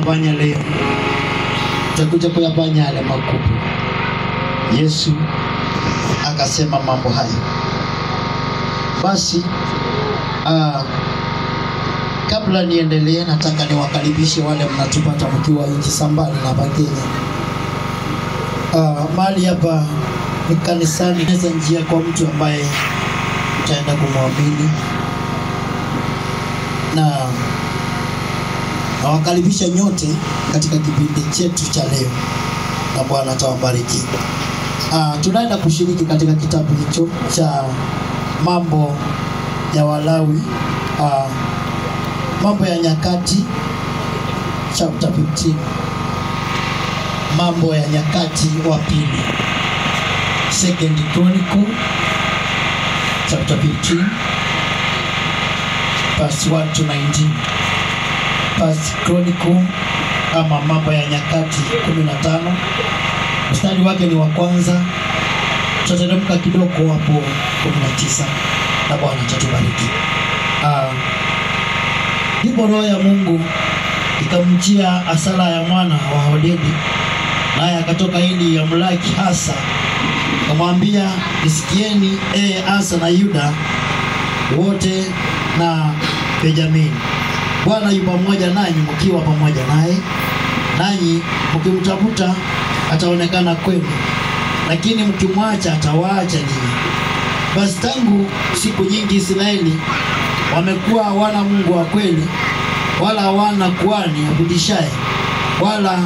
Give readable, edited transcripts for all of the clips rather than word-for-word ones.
kuyafanya leo, tutakuja kuyafanya yale makubwa. Yesu akasema mambo hayo. Basi kabla niendelee, nataka niwakaribishe wale mnatupata mkiwa nchi sambali na Kenya. Mahali hapa ni kanisani, neza njia kwa mtu ambaye utaenda kumwamini, na nawakaribisha nyote katika kipindi chetu cha leo, na Bwana atawabariki. Tunaenda kushiriki katika kitabu hicho cha Mambo ya Walawi, Mambo ya Nyakati chapter 15. Mambo ya Nyakati wa pili, Second Chronicle chapter 15 verse 1 to 19. First Chronicle ama Mambo ya Nyakati 15, mstari wake ni wa kwanza, tutateremka kidogo hapo 19, na Bwana atatubariki. Ndipo roho ya Mungu ikamjia Asala ya mwana wa Hodedi, naye akatoka ili yamlaki Asa, akamwambia, nisikieni Asa na Yuda wote na Benjamini, Bwana yu pamoja nanyi mkiwa pamoja naye, nanyi mkimtafuta ataonekana kwenu, lakini mkimwacha atawaacha ninyi. Basi tangu siku nyingi Israeli wamekuwa hawana Mungu wa kweli, wala hawana kuhani afundishaye, wala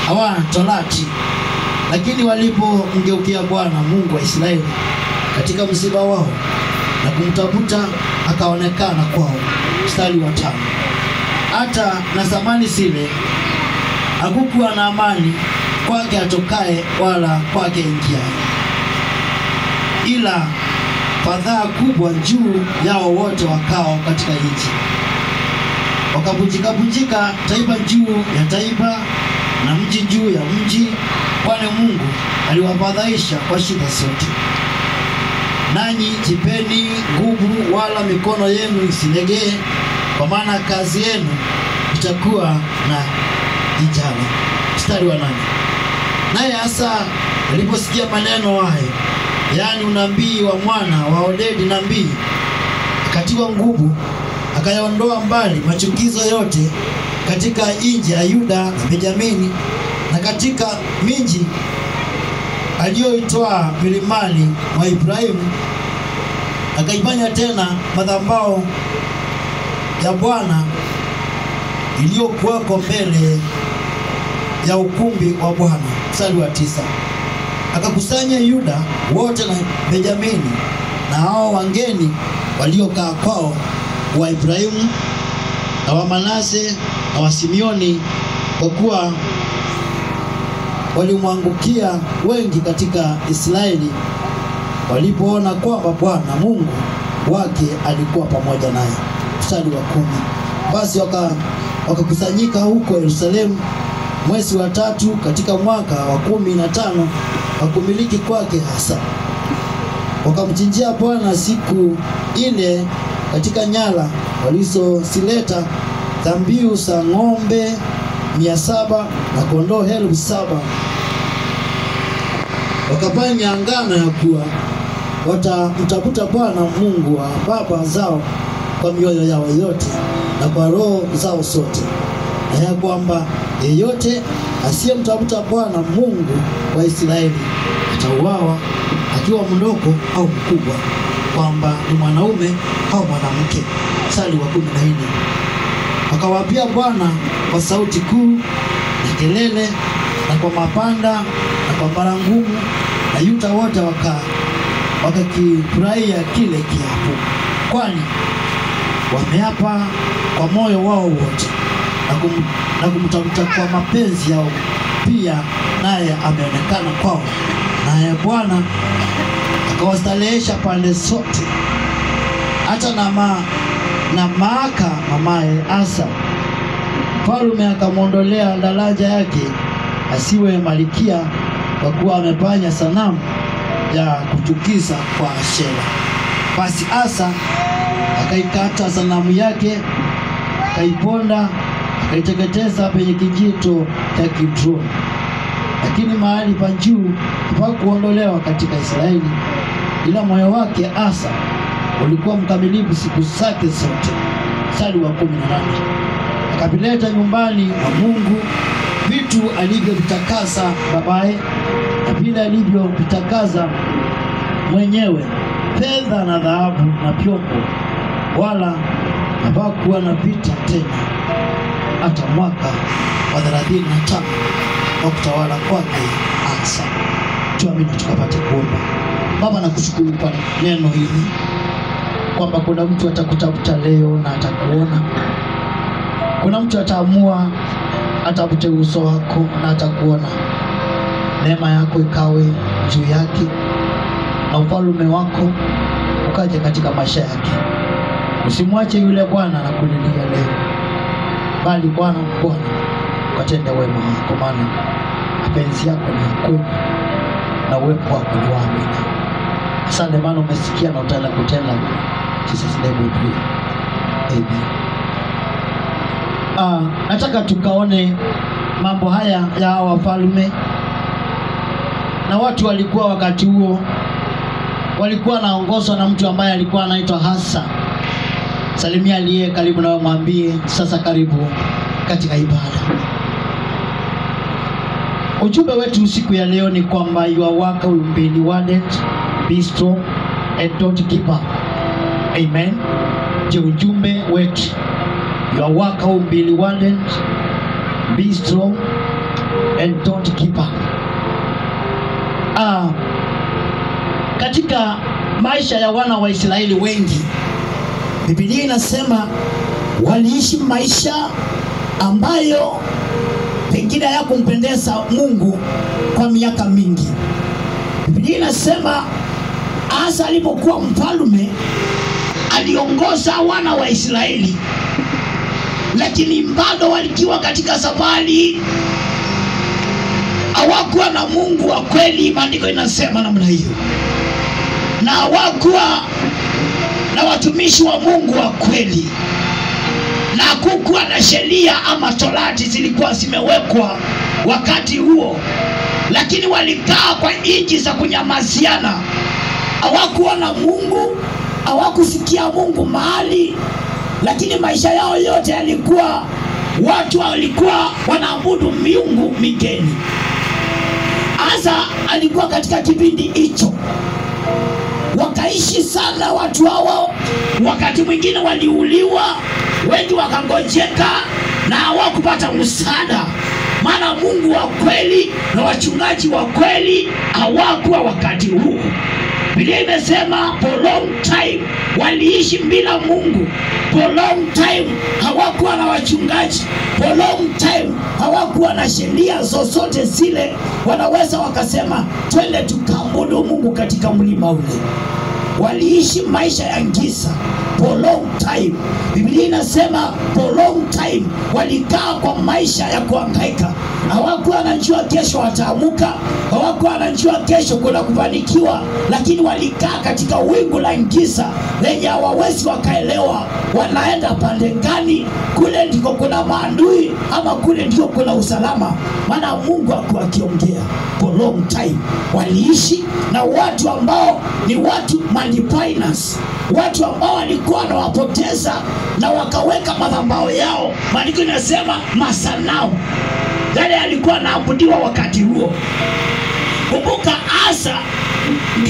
hawana torati. Lakini walipomgeukia Bwana Mungu wa Israeli katika msiba wao na kumtafuta, akaonekana kwao. Mstari wa 5. Hata na zamani zile hakukuwa na amani kwake atokaye wala kwake ingiaye, ila fadhaa kubwa juu yao wote wakao katika nchi. Wakavunjika taifa juu ya taifa na mji juu ya mji, kwani Mungu aliwafadhaisha kwa shida zote. Nanyi jipeni nguvu, wala mikono yenu isilegee, kwa maana kazi yenu itakuwa na ijana. Mstari wa 8. Naye Asa aliposikia maneno hayo, yani unabii wa mwana wa Hodedi nabii, akatiwa nguvu, akayaondoa mbali machukizo yote katika nchi ya Yuda na Benjamini, na katika miji aliyoitoa milimani mwa Ibrahimu, akaifanya tena madhabahu ya Bwana iliyokuwako mbele ya ukumbi wa Bwana. Mstari wa 9. Akakusanya Yuda wote na Benjamini na hao wageni waliokaa kwao wa Ibrahimu na wa Manase na wa Simeoni, kwa kuwa walimwangukia wengi katika Israeli walipoona kwamba Bwana Mungu wake alikuwa pamoja naye. Mstari wa 10. Basi wakakusanyika huko Yerusalemu mwezi wa 3 katika mwaka wa 15 wa kumiliki kwake Asa. Wakamchinjia Bwana siku ile katika nyala walizosileta dhabihu za ng'ombe 700 na kondoo 7,000. Wakafanya angano ya kuwa watamtafuta Bwana Mungu wa baba zao kwa mioyo yao yote na kwa roho zao zote, na ya kwamba yeyote asiyemtafuta Bwana Mungu wa Israeli atauawa, akiwa mdogo au mkubwa, kwamba ni mwanaume au mwanamke. Mstari wa 14. Wakawaapia Bwana kwa sauti kuu na kelele na kwa mapanda na kwa baragumu, na Yuda wote wakakifurahia kile kiapo, kwani wameapa kwa moyo wao wote na kumtafuta kwa mapenzi yao pia, naye ameonekana kwao, naye Bwana akawastalehesha pande zote. Hata na Maaka mamaye Asa, mfalme akamwondolea daraja yake asiwe malikia, kwa kuwa amefanya sanamu ya kuchukiza kwa Ashera. Basi Asa akaikata sanamu yake, akaiponda, aliteketeza penye kijito cha Kidroni. Lakini mahali pa juu hapakuondolewa katika Israeli, ila moyo wake Asa ulikuwa mkamilifu siku zake zote. Mstari wa 18. Akavileta nyumbani mwa Mungu vitu alivyovitakasa babaye, na vile alivyovitakasa mwenyewe, fedha na dhahabu na vyombo, wala hapakuwa na vita tena hata mwaka wa 35 wa kutawala kwake Asa. Tuamini tukapate kuomba. Baba, nakushukuru kwa neno hili, kwamba kuna mtu atakutafuta leo na atakuona. Kuna mtu ataamua atafute uso wako na atakuona. Neema yako ikawe juu yake na ufalme wako ukaje katika maisha yake. Usimwache yule Bwana na kulilia leo, bali Bwana ukatende wema wako, maana mapenzi yako ni ya kweli na uwepo wako ni wa amina. Asante maana umesikia na utaenda kutenda. Jesus name we pray. Amen. Nataka tukaone mambo haya ya wafalme. Na watu walikuwa wakati huo walikuwa naongozwa na mtu ambaye alikuwa anaitwa Asa. Salimia aliye karibu na mwambie sasa karibu katika ibada. Ujumbe wetu siku ya leo ni kwamba your work will be rewarded, be strong and don't give up. Amen. Je, ujumbe wetu, your work will be rewarded, be strong and don't give up. Katika maisha ya wana wa Israeli wengi, Biblia inasema waliishi maisha ambayo pengine hayakumpendeza Mungu kwa miaka mingi. Biblia inasema Asa alipokuwa mfalme aliongoza wana wa Israeli, lakini bado walikiwa katika safari, hawakuwa na Mungu wa kweli. Maandiko inasema namna hiyo, na hawakuwa na watumishi wa Mungu wa kweli, na hakukuwa na sheria ama torati zilikuwa zimewekwa wakati huo. Lakini walikaa kwa nchi za kunyamaziana, hawakuwa na Mungu, hawakusikia Mungu mahali, lakini maisha yao yote yalikuwa watu walikuwa wanaabudu miungu migeni. Asa alikuwa katika kipindi hicho, wakaishi sana watu hao. Wakati mwingine waliuliwa, wengi wakangojeka na hawakupata msaada, maana Mungu wa kweli na wachungaji wa kweli hawakuwa wakati huo. Biblia imesema for long time waliishi bila Mungu. For long time hawakuwa na wachungaji. For long time hawakuwa na sheria zozote zile wanaweza wakasema twende tukaabudu Mungu katika mlima ule. Waliishi maisha ya giza for long time. Biblia inasema for long time walikaa kwa maisha ya kuhangaika. Hawakuwa wanajua kesho wataamuka, hawakuwa wanajua kesho kuna kufanikiwa, lakini walikaa katika wingu la giza lenye hawawezi wakaelewa wanaenda pande gani. Kule ndiko kuna maadui ama kule ndiko kuna usalama, maana Mungu hakuwa akiongea. For long time waliishi na watu ambao ni watu manipulations, watu ambao walikuwa wanawapoteza na wakaweka madhabahu yao. Maandiko yanasema masanamu yale alikuwa anaabudiwa wakati huo. Kumbuka Asa,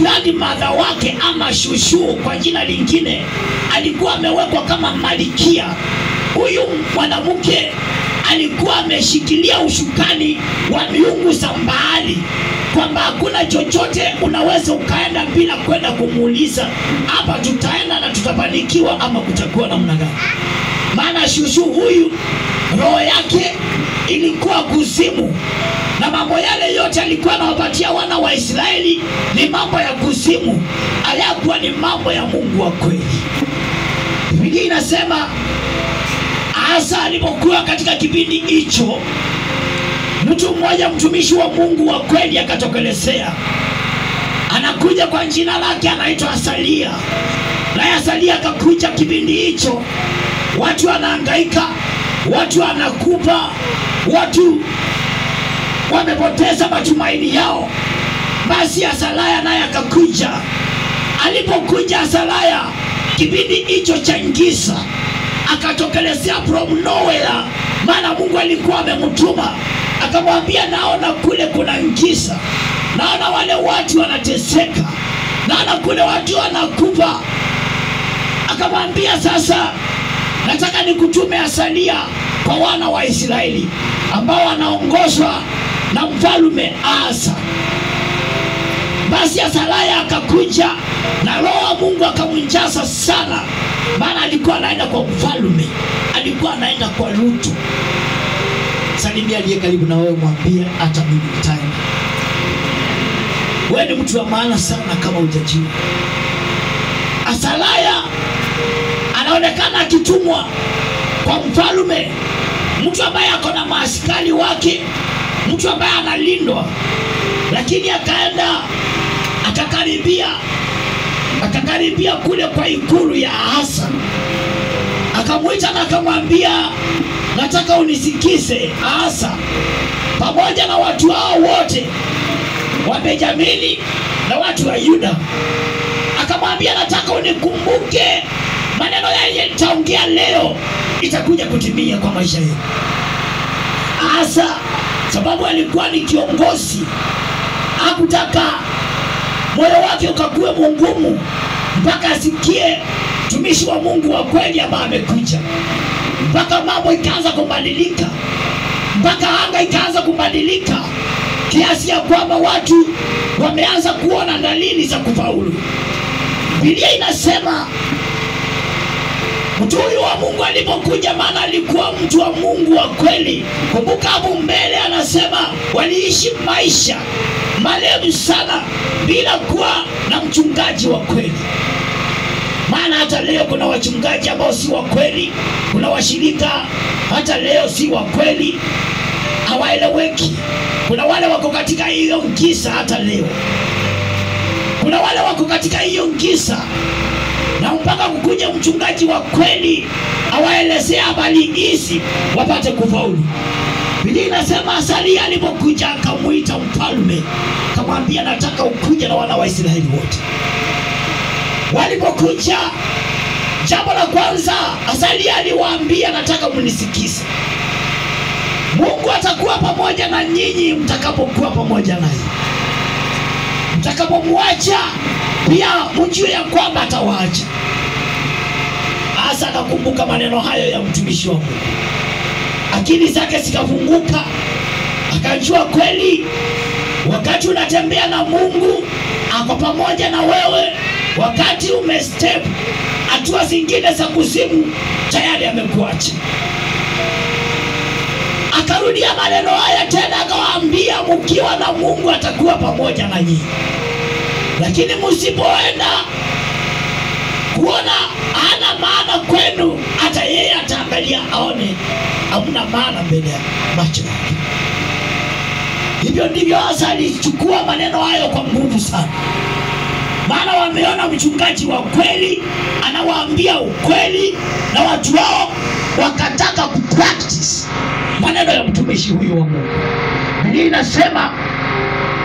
grandmother wake ama shushu kwa jina lingine, alikuwa amewekwa kama malikia. Huyu mwanamke alikuwa ameshikilia ushukani wa miungu za Baali, kwamba hakuna chochote unaweza ukaenda bila kwenda kumuuliza, hapa tutaenda na tutafanikiwa ama kutakuwa namna gani. Maana shushu huyu roho yake ilikuwa kuzimu, na mambo yale yote alikuwa anawapatia wana wa Israeli ni mambo ya kuzimu, hayakuwa ni mambo ya Mungu wa kweli. Biblia inasema Asa alipokuwa katika kipindi hicho, mtu mmoja mtumishi wa Mungu wa kweli akatokelezea. Anakuja kwa jina lake anaitwa Asalia. Na Asalia akakuja kipindi hicho, watu wanahangaika, watu wanakufa, watu wamepoteza matumaini yao. Basi Asalaya naye akakuja. Alipokuja Asalaya kipindi hicho cha ngisa, akatokelezea from nowhere, maana Mungu alikuwa amemtuma. Akamwambia, naona kule kuna ngisa, naona wale watu wanateseka, naona kule watu wanakufa. Akamwambia, sasa nataka nikutume Asalia kwa wana wa Israeli ambao wanaongozwa na mfalme Asa. Basi Asalaya akakuja na Roho wa Mungu akamjaza sana, maana alikuwa anaenda kwa mfalme, alikuwa anaenda kwa Rutu. Salimia aliye karibu na wewe, mwambie hata mimi nitaenda. Wewe ni mtu wa maana sana kama hujajua. Asalaya anaonekana akitumwa kwa mfalme, mtu ambaye ako na maaskari wake, mtu ambaye analindwa. Lakini akaenda akakaribia kule kwa ikulu ya Asa. Akamuita na akamwambia, nataka unisikize Asa, pamoja na watu hao wote wa Benjamini na watu wa Yuda. Akamwambia, nataka unikumbuke maneno yale nitaongea leo itakuja kutimia kwa maisha yenu. Asa sababu alikuwa ni kiongozi, hakutaka moyo wake ukakuwe mgumu mpaka asikie mtumishi wa Mungu wa kweli ambaye amekuja. Mpaka mambo ikaanza kubadilika, mpaka anga ikaanza kubadilika, kiasi ya kwamba watu wameanza kuona dalili za kufaulu. Biblia inasema mtu huyu wa Mungu alipokuja, maana alikuwa mtu wa Mungu wa kweli. Kumbuka hapo mbele anasema waliishi maisha marefu sana bila kuwa na mchungaji wa kweli. Maana hata leo kuna wachungaji ambao si wa kweli, kuna washirika hata leo si wa kweli, hawaeleweki. Kuna wale wako katika hiyo ngisa hata leo, kuna wale wako katika hiyo ngisa, na mpaka kukuja mchungaji wa kweli awaelezea habari hizi wapate kufaulu. Biblia inasema Asalia alipokuja akamuita mfalme, akamwambia, nataka ukuje na wana wa Israeli wote. Walipokuja, jambo la kwanza Asalia aliwaambia, nataka mnisikize. Mungu atakuwa pamoja na nyinyi mtakapokuwa pamoja naye. Mtakapomwacha pia mjue ya kwamba atawaacha. Asa akakumbuka maneno hayo ya mtumishi wa Mungu. Akili zake zikafunguka, akajua kweli wakati unatembea na Mungu ako pamoja na wewe. Wakati umestep hatua zingine za kuzimu, tayari amekuacha. Akarudia maneno haya tena, akawaambia, mkiwa na Mungu atakuwa pamoja na nyinyi, lakini msipoenda kuona hana maana kwenu, hata yeye ataangalia aone hamna maana mbele ya macho yake. Hivyo ndivyo Asa alichukua maneno hayo kwa nguvu sana, maana wameona mchungaji wa kweli anawaambia ukweli, na watu wao wakataka kupractice maneno ya mtumishi huyu wa Mungu. Biblia inasema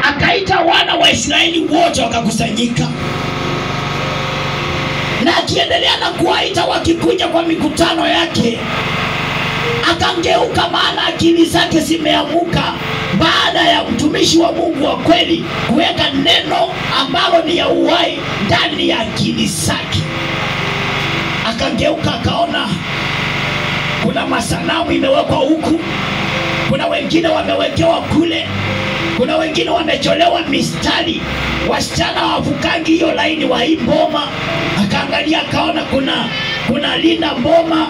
akaita wana wa Israeli wote wakakusanyika, na akiendelea na kuwaita wakikuja kwa mikutano yake, akangeuka, maana akili zake zimeamuka baada ya mtumishi wa Mungu wa kweli kuweka neno ambalo ni ya uhai ndani ya akili zake. Akangeuka akaona kuna masanamu imewekwa huku, kuna wengine wamewekewa kule, kuna wengine wamecholewa mistari, wasichana wavukangi hiyo laini wa hii mboma. Akaangalia akaona kuna linda mboma,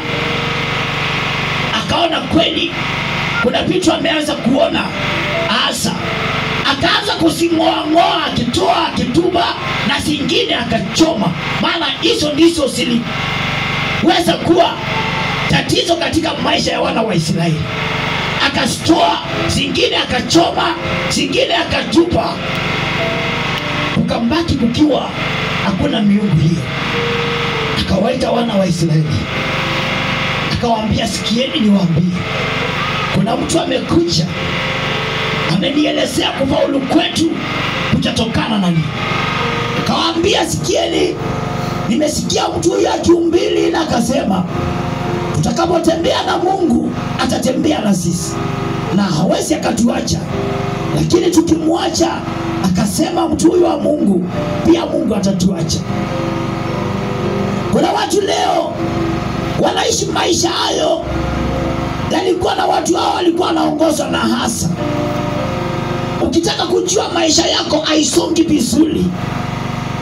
akaona kweli kuna vitu ameanza kuona. Asa akaanza kusingoa akitoa kituba na zingine akachoma, maana hizo ndizo ziliweza kuwa tatizo katika maisha ya wana wa Israeli. Akazitoa zingine, akachoma zingine, akatupa, ukambaki kukiwa hakuna miungu hiyo. Akawaita wana wa Israeli akawaambia, sikieni niwaambie, kuna mtu amekuja amenielezea kufaulu kwetu kutatokana na nini. Akawaambia, sikieni, nimesikia mtu huyu akiumbili na akasema tutakapotembea na Mungu atatembea na sisi na hawezi akatuacha, lakini tukimwacha, akasema mtu huyu wa Mungu, pia Mungu atatuacha. Kuna watu leo wanaishi maisha hayo, yalikuwa na watu hao walikuwa wanaongozwa na hasa. Ukitaka kujua maisha yako haisongi vizuri,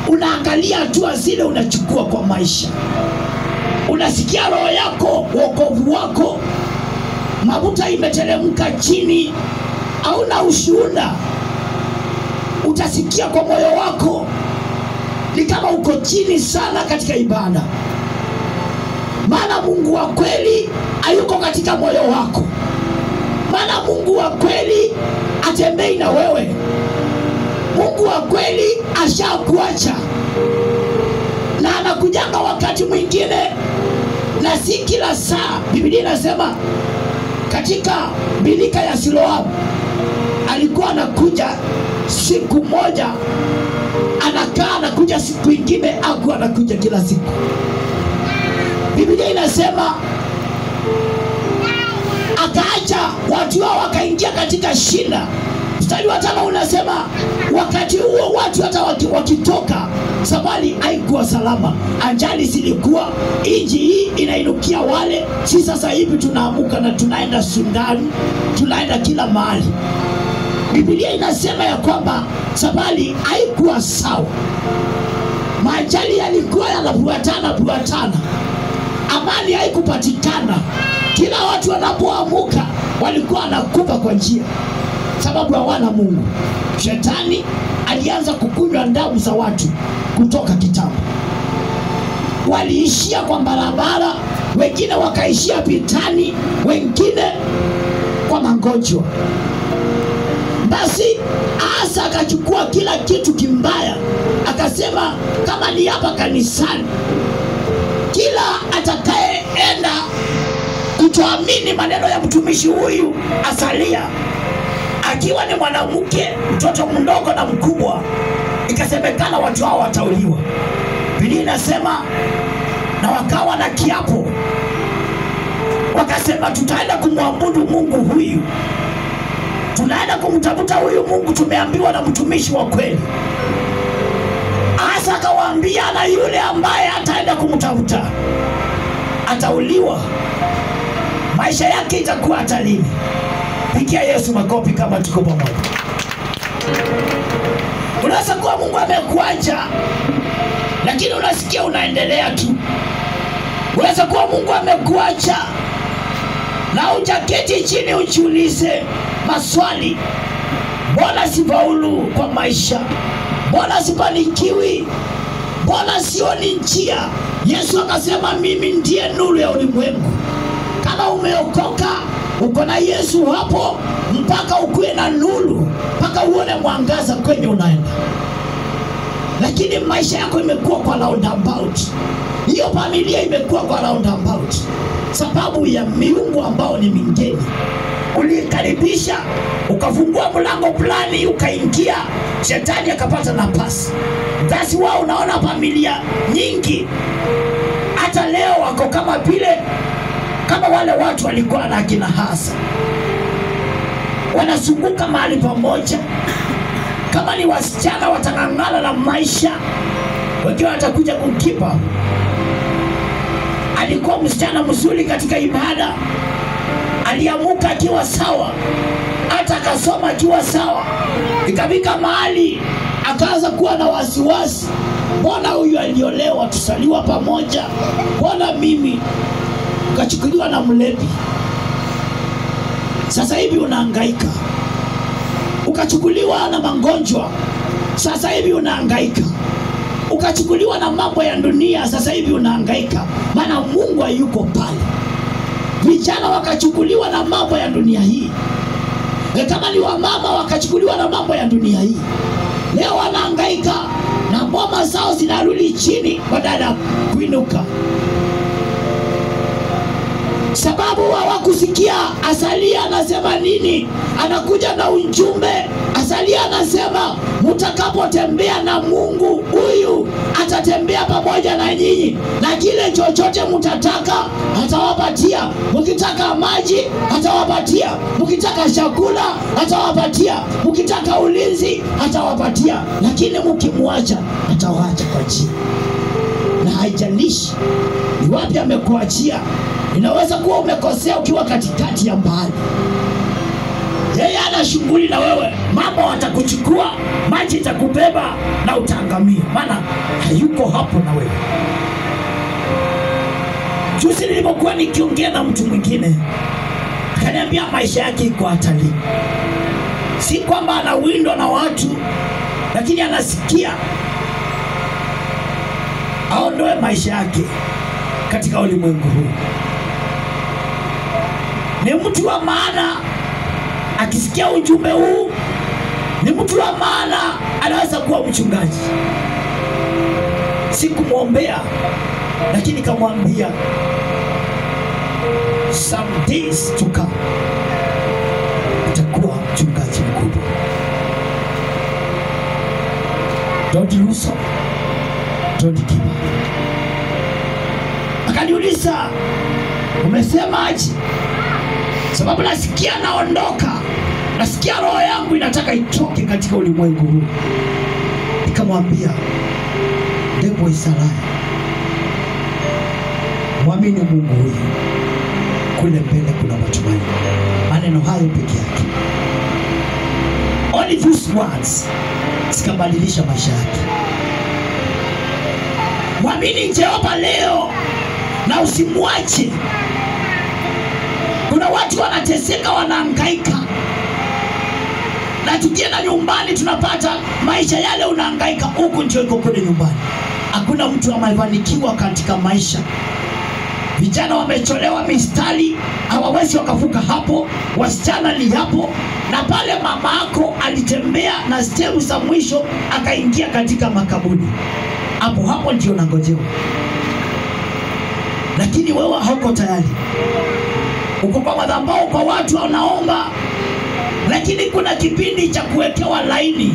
unaangalia hatua zile unachukua kwa maisha. Unasikia roho yako, wokovu wako, mafuta imeteremka chini, hauna ushuhuda. Utasikia kwa moyo wako ni kama uko chini sana katika ibada, maana Mungu wa kweli hayuko katika moyo wako. Maana Mungu wa kweli atembei na wewe. Mungu wa kweli ashakuacha, na anakujanga wakati mwingine na si kila saa. Biblia inasema katika bilika ya Siloamu alikuwa anakuja siku moja, anakaa, anakuja siku nyingine, hakuwa anakuja kila siku. Biblia inasema akaacha watu hao wakaingia katika shida. Mstari wa 5 unasema wakati huo watu hata wakitoka safari haikuwa salama. Ajali zilikuwa, inji hii inainukia wale. Si sasa hivi tunaamuka na tunaenda Sudani, tunaenda kila mahali. Biblia inasema ya kwamba safari haikuwa sawa. Majali yalikuwa yanafuatana, amani haikupatikana. Kila watu wanapoamuka walikuwa wanakufa kwa njia, sababu hawana Mungu. Shetani alianza kukunywa damu za watu kutoka kitambo. Waliishia kwa barabara, wengine wakaishia vitani, wengine kwa magonjwa. Basi Asa akachukua kila kitu kimbaya, akasema kama ni hapa kanisani, kila atakayeenda kutoamini maneno ya mtumishi huyu Asalia, akiwa ni mwanamke, mtoto mdogo na mkubwa, ikasemekana watu hao watauliwa. Biblia inasema na wakawa na kiapo, wakasema tutaenda kumwabudu Mungu huyu, tunaenda kumtafuta huyu Mungu tumeambiwa na mtumishi wa kweli. Asa akawaambia, na yule ambaye ataenda kumtafuta atauliwa, maisha yake itakuwa hatarini. Pigia Yesu makofi kama tuko pamoja. Unaweza kuwa Mungu amekuacha, lakini unasikia unaendelea tu. Unaweza kuwa Mungu amekuacha na hujaketi chini ujiulize maswali, mbona sifaulu kwa maisha? Mbona sifanikiwi? Mbona sioni njia? Yesu akasema mimi ndiye nuru ya ulimwengu. Kama umeokoka, uko na Yesu hapo, mpaka ukuwe na nuru, mpaka uone mwangaza kwenye unaenda. Lakini maisha yako imekuwa kwa roundabout, hiyo familia imekuwa kwa roundabout, sababu ya miungu ambao ni mingeni. Ulikaribisha, ukafungua mlango fulani, ukaingia, shetani akapata nafasi. Basi wao unaona familia nyingi hata leo wako kama vile, kama wale watu walikuwa na akina Hasa, wanazunguka mahali pamoja. Kama ni wasichana watangangana na maisha, wengine watakuja kumkipa. Alikuwa msichana mzuri katika ibada, aliamuka akiwa sawa, hata akasoma akiwa sawa. Ikafika mahali akaanza kuwa na wasiwasi, mbona huyu aliolewa tusaliwa pamoja, mbona mimi? Ukachukuliwa na mlevi. Sasa hivi unahangaika. Ukachukuliwa na magonjwa. Sasa hivi unahangaika. Ukachukuliwa na mambo ya dunia. Sasa hivi unahangaika, maana Mungu hayuko pale. Vijana wakachukuliwa na mambo ya dunia hii. Kama ni wamama wakachukuliwa na mambo ya dunia hii. Leo wanahangaika na boma zao zinarudi chini badala kuinuka. sababu hawakusikia. Asalia anasema nini? Anakuja na ujumbe. Asalia anasema mtakapotembea na Mungu, huyu atatembea pamoja na nyinyi, na kile chochote mtataka atawapatia. Mkitaka maji atawapatia, mkitaka chakula atawapatia, mkitaka ulinzi atawapatia, lakini mkimwacha atawaacha kwa njia. Na haijalishi ni wapi amekuachia. Inaweza kuwa umekosea ukiwa katikati ya mbali. Yeye ana shughuli na wewe. Mambo watakuchukua, maji itakubeba na utaangamia, maana hayuko hapo na wewe. Juzi nilipokuwa nikiongea na mtu mwingine, akaniambia maisha yake iko hatari. Si kwamba anawindwa na watu, lakini anasikia aondoe maisha yake katika ulimwengu huu. Ni mtu wa maana. Akisikia ujumbe huu, ni mtu wa maana, anaweza kuwa mchungaji. Sikumwombea, lakini kamwambia some days to come utakuwa mchungaji mkubwa. Don't lose hope. Don't give up. Akaniuliza, umesema aje? Sababu nasikia naondoka. Nasikia roho yangu inataka itoke katika ulimwengu huu. Nikamwambia, devil is a liar. Mwamini Mungu huyu. Kule mbele kuna matumaini. Maneno hayo peke yake, only those words, zikabadilisha maisha yake. Mwamini Jehova leo na usimwache. Kuna watu wanateseka, wanahangaika, na tukienda nyumbani tunapata maisha yale unahangaika huku ndio iko kule nyumbani. Hakuna mtu amefanikiwa katika maisha. Vijana wamecholewa mistari, hawawezi wakavuka hapo. Wasichana ni hapo, na pale mamako alitembea na stemu za mwisho akaingia katika makaburi. Hapo ndio nangojewa. Lakini wewe hauko tayari. Uko kwa madhabahu, kwa watu wanaomba, lakini kuna kipindi cha kuwekewa laini.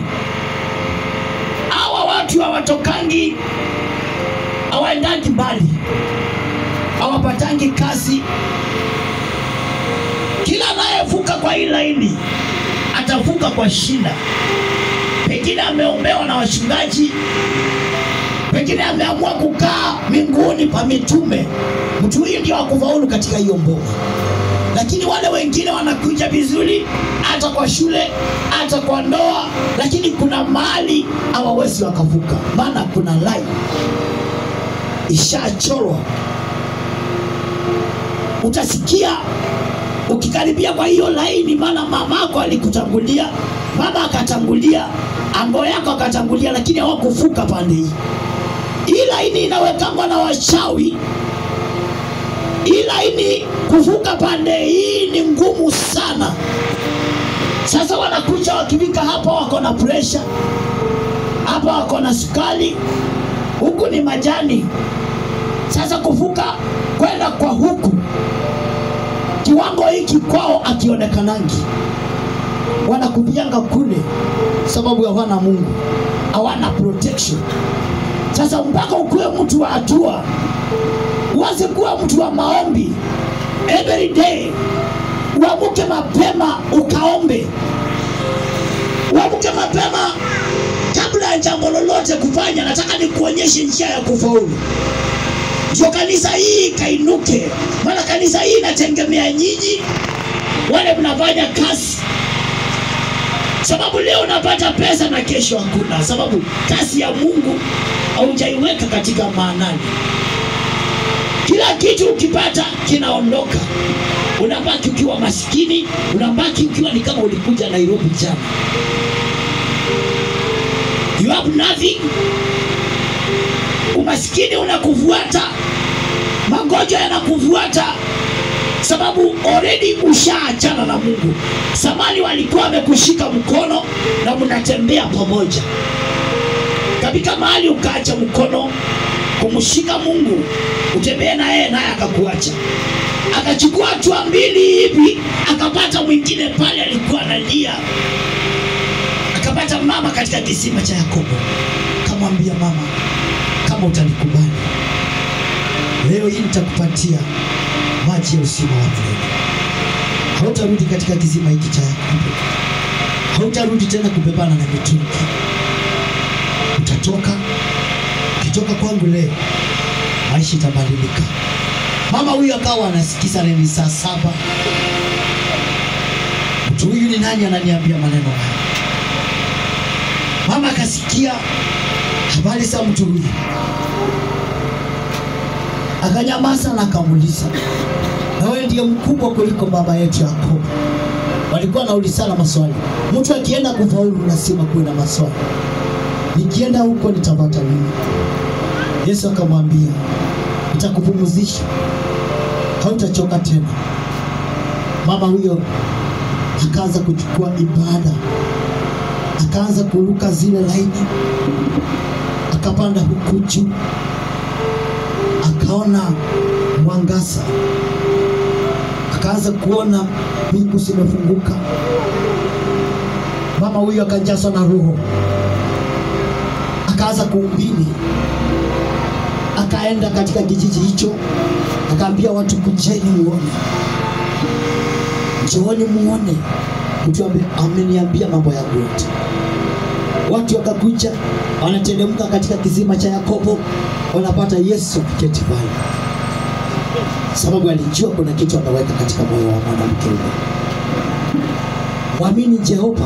Hawa watu hawatokangi, hawaendaki mbali, hawapatangi kazi. Kila anayevuka kwa hii laini atavuka kwa shida. Pengine ameombewa na wachungaji, pengine ameamua kukaa mbinguni pa mitume. Mtu huyu ndio akufaulu katika hiyo mboga. Lakini wale wengine wanakuja vizuri, hata kwa shule, hata kwa ndoa, lakini kuna mahali hawawezi wakavuka, maana kuna line ishachorwa. Utasikia ukikaribia kwa hiyo laini, maana mamako alikutangulia, baba akatangulia, ango yako akatangulia, lakini hawakuvuka pande hii. Hii laini inawekangwa na wachawi. Hii laini kuvuka pande hii ni ngumu sana. Sasa wanakuja wakifika hapa wako na pressure, hapa wako na sukari, huku ni majani. Sasa kuvuka kwenda kwa huku, kiwango hiki kwao akionekanangi. Wanakubianga kule sababu hawana Mungu, hawana protection. Sasa mpaka ukuwe mtu wa hatua, uanze kuwa mtu wa maombi every day. Uamuke mapema ukaombe. Uamuke mapema kabla ya jambo lolote kufanya. Nataka nikuonyeshe njia ya kufaulu. Ndio kanisa hii kainuke. Maana kanisa hii inategemea nyinyi wale mnafanya kazi. Sababu leo unapata pesa na kesho hakuna. Sababu kazi ya Mungu haujaiweka katika maanani. Kila kitu ukipata kinaondoka. Unabaki ukiwa maskini, unabaki ukiwa ni kama ulikuja Nairobi jana. You have nothing. Umaskini unakufuata, magonjwa yanakufuata, sababu already ushaachana na Mungu. Samani walikuwa wamekushika mkono na mnatembea pamoja. Kabika mahali ukaacha mkono, kumshika Mungu, utembee na yeye naye akakuacha. Akachukua hatua mbili hivi, akapata mwingine pale alikuwa analia. Akapata mama katika kisima cha Yakobo. Akamwambia, mama, kama utanikubali, leo hii nitakupatia maji ya uzima wa milele. Hautarudi katika kisima hiki cha Yakobo. Hautarudi tena kubebana na mitungi. Ukitoka kwangu leo, maisha itabadilika. Mama huyu akawa anasikiza, ni saa 7. Mtu huyu ni nani ananiambia maneno haya? Mama akasikia habari za mtu huyu. Akanyamaza na akamuuliza, na wewe ndiye mkubwa kuliko baba yetu Yakobo? Walikuwa wanaulizana maswali. Mtu akienda kufaulu lazima kuwe na maswali. Nikienda huko nitapata nini? Yesu akamwambia, nitakupumzisha, hautachoka tena. Mama huyo akaanza kuchukua ibada, akaanza kuruka zile laini, akapanda huku juu, akaona mwangaza, akaanza kuona mbingu zimefunguka. Mama huyo akajazwa na Roho, akaanza kuhubiri. Akaenda katika kijiji hicho, akaambia watu, kujeni muone, njooni muone mtu ameniambia mambo ya yote. Watu wakakuja, wanateremka katika kisima cha Yakobo, wanapata Yesu kuketi pale, sababu alijua kuna kitu anaweka katika moyo wa mwanamke yule. Mwamini Jehova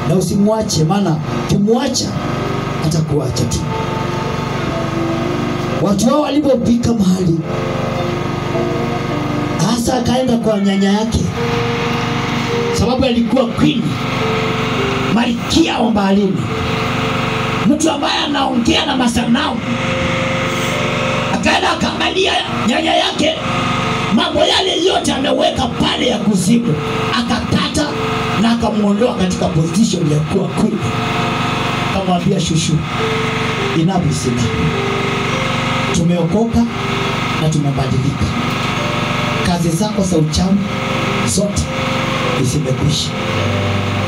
na usimwache, maana kimwacha atakuacha tu. Watu hao walipofika mahali, hasa akaenda kwa nyanya yake, sababu alikuwa queen, malkia wa baharini, mtu ambaye anaongea na masanamu. Akaenda akaangalia nyanya yake, mambo yale yote ameweka pale ya kuzimu, akakata na akamuondoa katika position ya kuwa queen. Akamwambia, shushu, enough is enough. Tumeokoka na tumebadilika. Kazi zako za uchawi zote zimekwisha.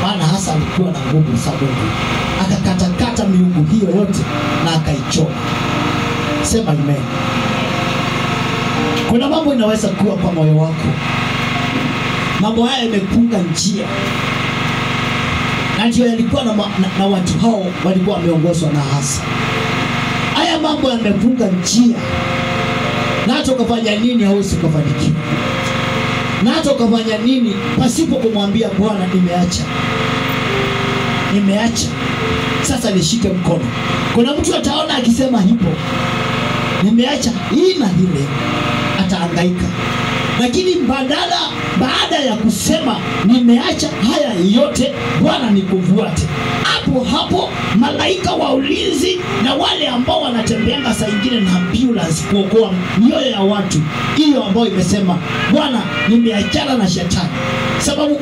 Maana hasa alikuwa na nguvu za Mungu. Akakatakata miungu hiyo yote na akaichoma. Sema amen. Kuna mambo inaweza kuwa kwa moyo wako, mambo haya yamefunga njia, na ndio yalikuwa na watu hao walikuwa wameongozwa na hasa. Haya mambo yamefunga njia, na hata ukafanya nini hauwezi kufanikiwa. Na hata ukafanya nini pasipo kumwambia Bwana, nimeacha, sasa nishike mkono. Kuna mtu ataona akisema hivyo, nimeacha hii na ile, atahangaika. Lakini baada ya kusema nimeacha haya yote, Bwana nikufuate, hapo malaika wa ulinzi na wale ambao wanatembeanga saa nyingine na ambulance kuokoa mioyo ya watu, hiyo ambao imesema Bwana nimeachana na shetani. Sababu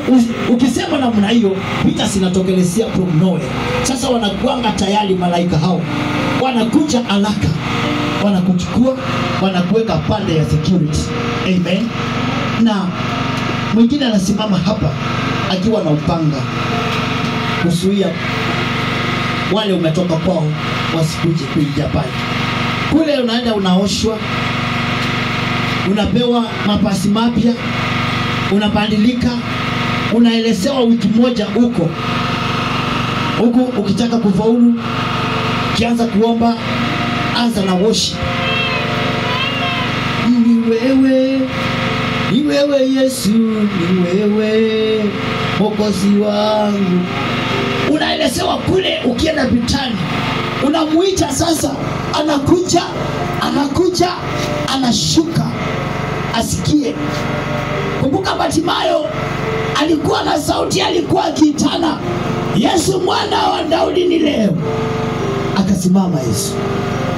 ukisema namna hiyo, vita zinatokelezea from nowhere. Sasa wanakuanga tayari, malaika hao wanakuja haraka, wanakuchukua, wanakuweka pande ya security. Amen. Na mwingine anasimama hapa akiwa na upanga kuzuia wale umetoka kwao wasikuje kuingia pale. Kule unaenda unaoshwa, unapewa mapasi mapya, unabadilika, unaelezewa wiki moja huko ukitaka kufaulu, kianza kuomba, anza na worship. Ni wewe Yesu, ni wewe Mwokozi wangu. Unaelezewa kule, ukienda vitani unamuita. Sasa anakuja, anashuka asikie. Kumbuka Bartimayo alikuwa na sauti, alikuwa akiitana, Yesu mwana wa Daudi ni leo. Akasimama Yesu.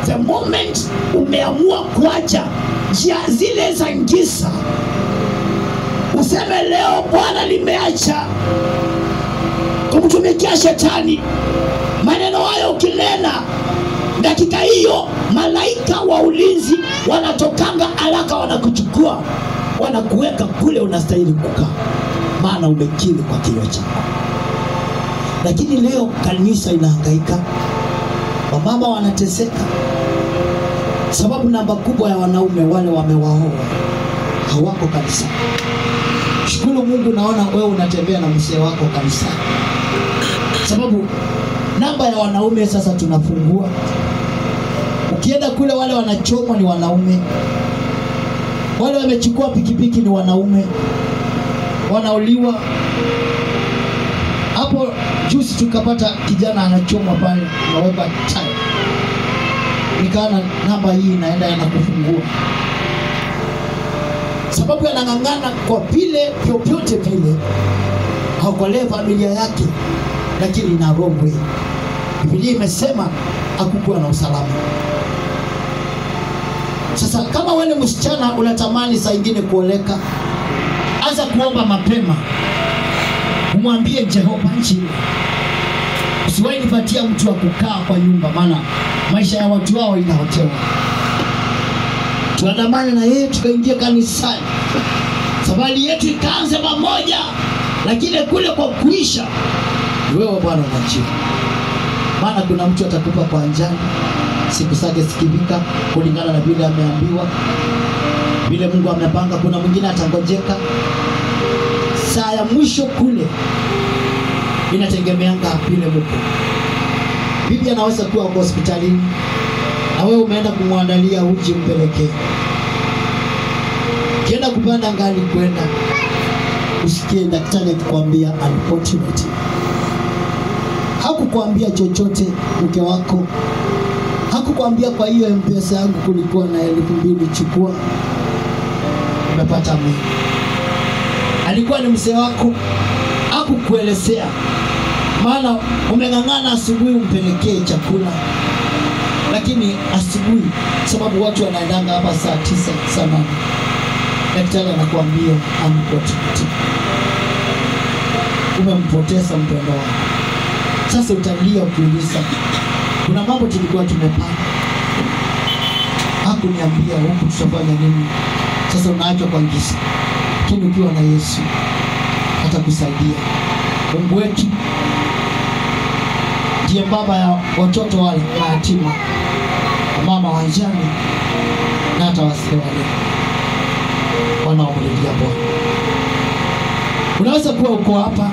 The moment umeamua kuacha njia zile za giza, useme leo, Bwana nimeacha kumtumikia shetani. Maneno hayo ukinena, dakika hiyo malaika wa ulinzi wanatokanga haraka, wanakuchukua, wanakuweka kule unastahili kukaa, maana umekiri kwa kinywa chako. Lakini leo kanisa inahangaika, wamama wanateseka, sababu namba kubwa ya wanaume wale wamewaoa hawako kanisa. Shukuru Mungu, naona wewe unatembea na mzee wako kanisa, sababu namba ya wanaume sasa tunafungua. Ukienda kule wale wanachomwa ni wanaume, wale wamechukua pikipiki ni wanaume, wanauliwa. Hapo juzi tukapata kijana anachomwa pale, naweka time. Nikaona namba hii inaenda yanakufungua, sababu yanang'ang'ana kwa vile vyovyote vile haokolee familia yake, lakini na roho. Biblia imesema hakukuwa na usalama. Sasa kama wewe msichana unatamani saa nyingine kuoleka, anza kuomba mapema. Umwambie Jehova nchi, usiwahi nipatia mtu wa kukaa kwa nyumba, maana maisha ya watu wao inahotewa. Tuandamane na yeye tukaingia kanisani, safari yetu ikaanza pamoja, lakini kule kwa kuisha wewe Bwana unachia. Maana kuna mtu atakupa kwa njani, siku zake sikivika kulingana na vile ameambiwa, vile Mungu amepanga. Kuna mwingine atangojeka, saa ya mwisho kule inategemeanga vile Mungu. Bibi anaweza kuwa kwa hospitalini na wewe umeenda kumwandalia uji mpelekee. Kienda kupanda ngali kwenda, usikie daktari akikwambia unfortunate. Hakukwambia chochote mke wako, hakukwambia kwa hiyo M-Pesa yangu kulikuwa na 2,000 chukua, umepata mimi. Alikuwa ni mzee wako, hakukuelezea, maana umeng'ang'ana asubuhi umpelekee chakula. Lakini asubuhi, sababu watu wanaendanga hapa saa 9, saa 8, daktari anakuambia unfortunate. Umempoteza mpendwa wako. Sasa utalia ukiuliza, kuna mambo tulikuwa tumepanga, hakuniambia huku tutafanya nini. Sasa unaachwa kwa giza. Lakini ukiwa na Yesu atakusaidia. Mungu wetu ndiye baba ya watoto wale mayatima, mama wajane, na hata wazee wale wanaomlilia Bwana. Unaweza kuwa uko hapa,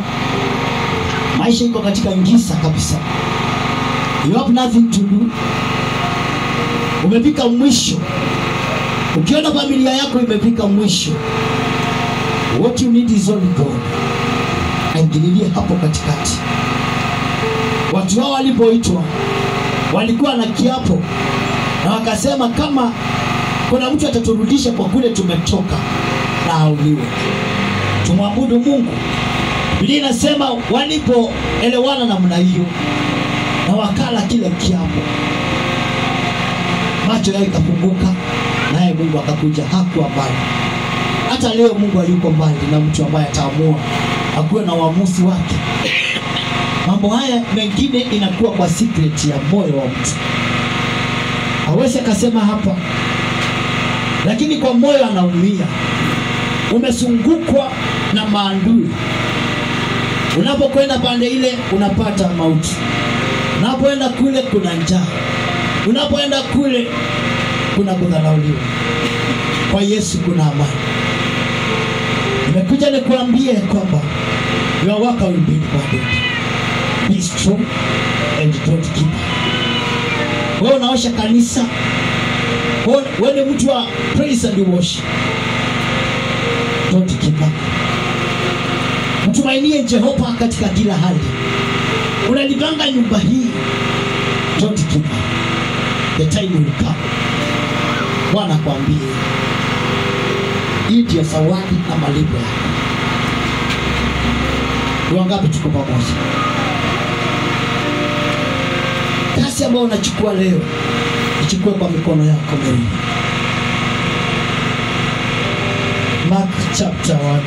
maisha iko katika giza kabisa, you have nothing to do, umefika mwisho. Ukiona familia yako imefika mwisho, what you need is only God. Aingililie hapo katikati. Watu hao walipoitwa walikuwa na kiapo, na wakasema kama kuna mtu ataturudisha kwa kule tumetoka, na auliwe. Tumwabudu Mungu. Biblia inasema walipoelewana namna hiyo na wakala kile kiapo, macho yao ikafunguka, naye Mungu akakuja. Hakuwa mbali. Hata leo Mungu hayuko mbali na mtu ambaye ataamua akuwe na uamuzi wake. Mambo haya mengine inakuwa kwa secret ya moyo wa mtu. Hawezi akasema hapa, lakini kwa moyo anaumia. Umesungukwa na maadui. Unapokwenda pande ile unapata mauti. Unapoenda kule kuna njaa. Unapoenda kule kuna kudharauliwa. Kwa Yesu kuna amani. Nimekuja nikuambie kwamba your work will be rewarded. Be strong and don't give up. Wewe unaosha kanisa, wewe ni mtu wa praise and worship, don't give up. Mtumainie Jehova katika kila hali. Unalipanga nyumba hii, don't give up. The time will come. Bwana kwambie, hii ndio zawadi na malipo yako. Wangapi tuko pamoja? Kazi ambayo unachukua leo, ichukue kwa mikono yako miwili. Mark chapter 1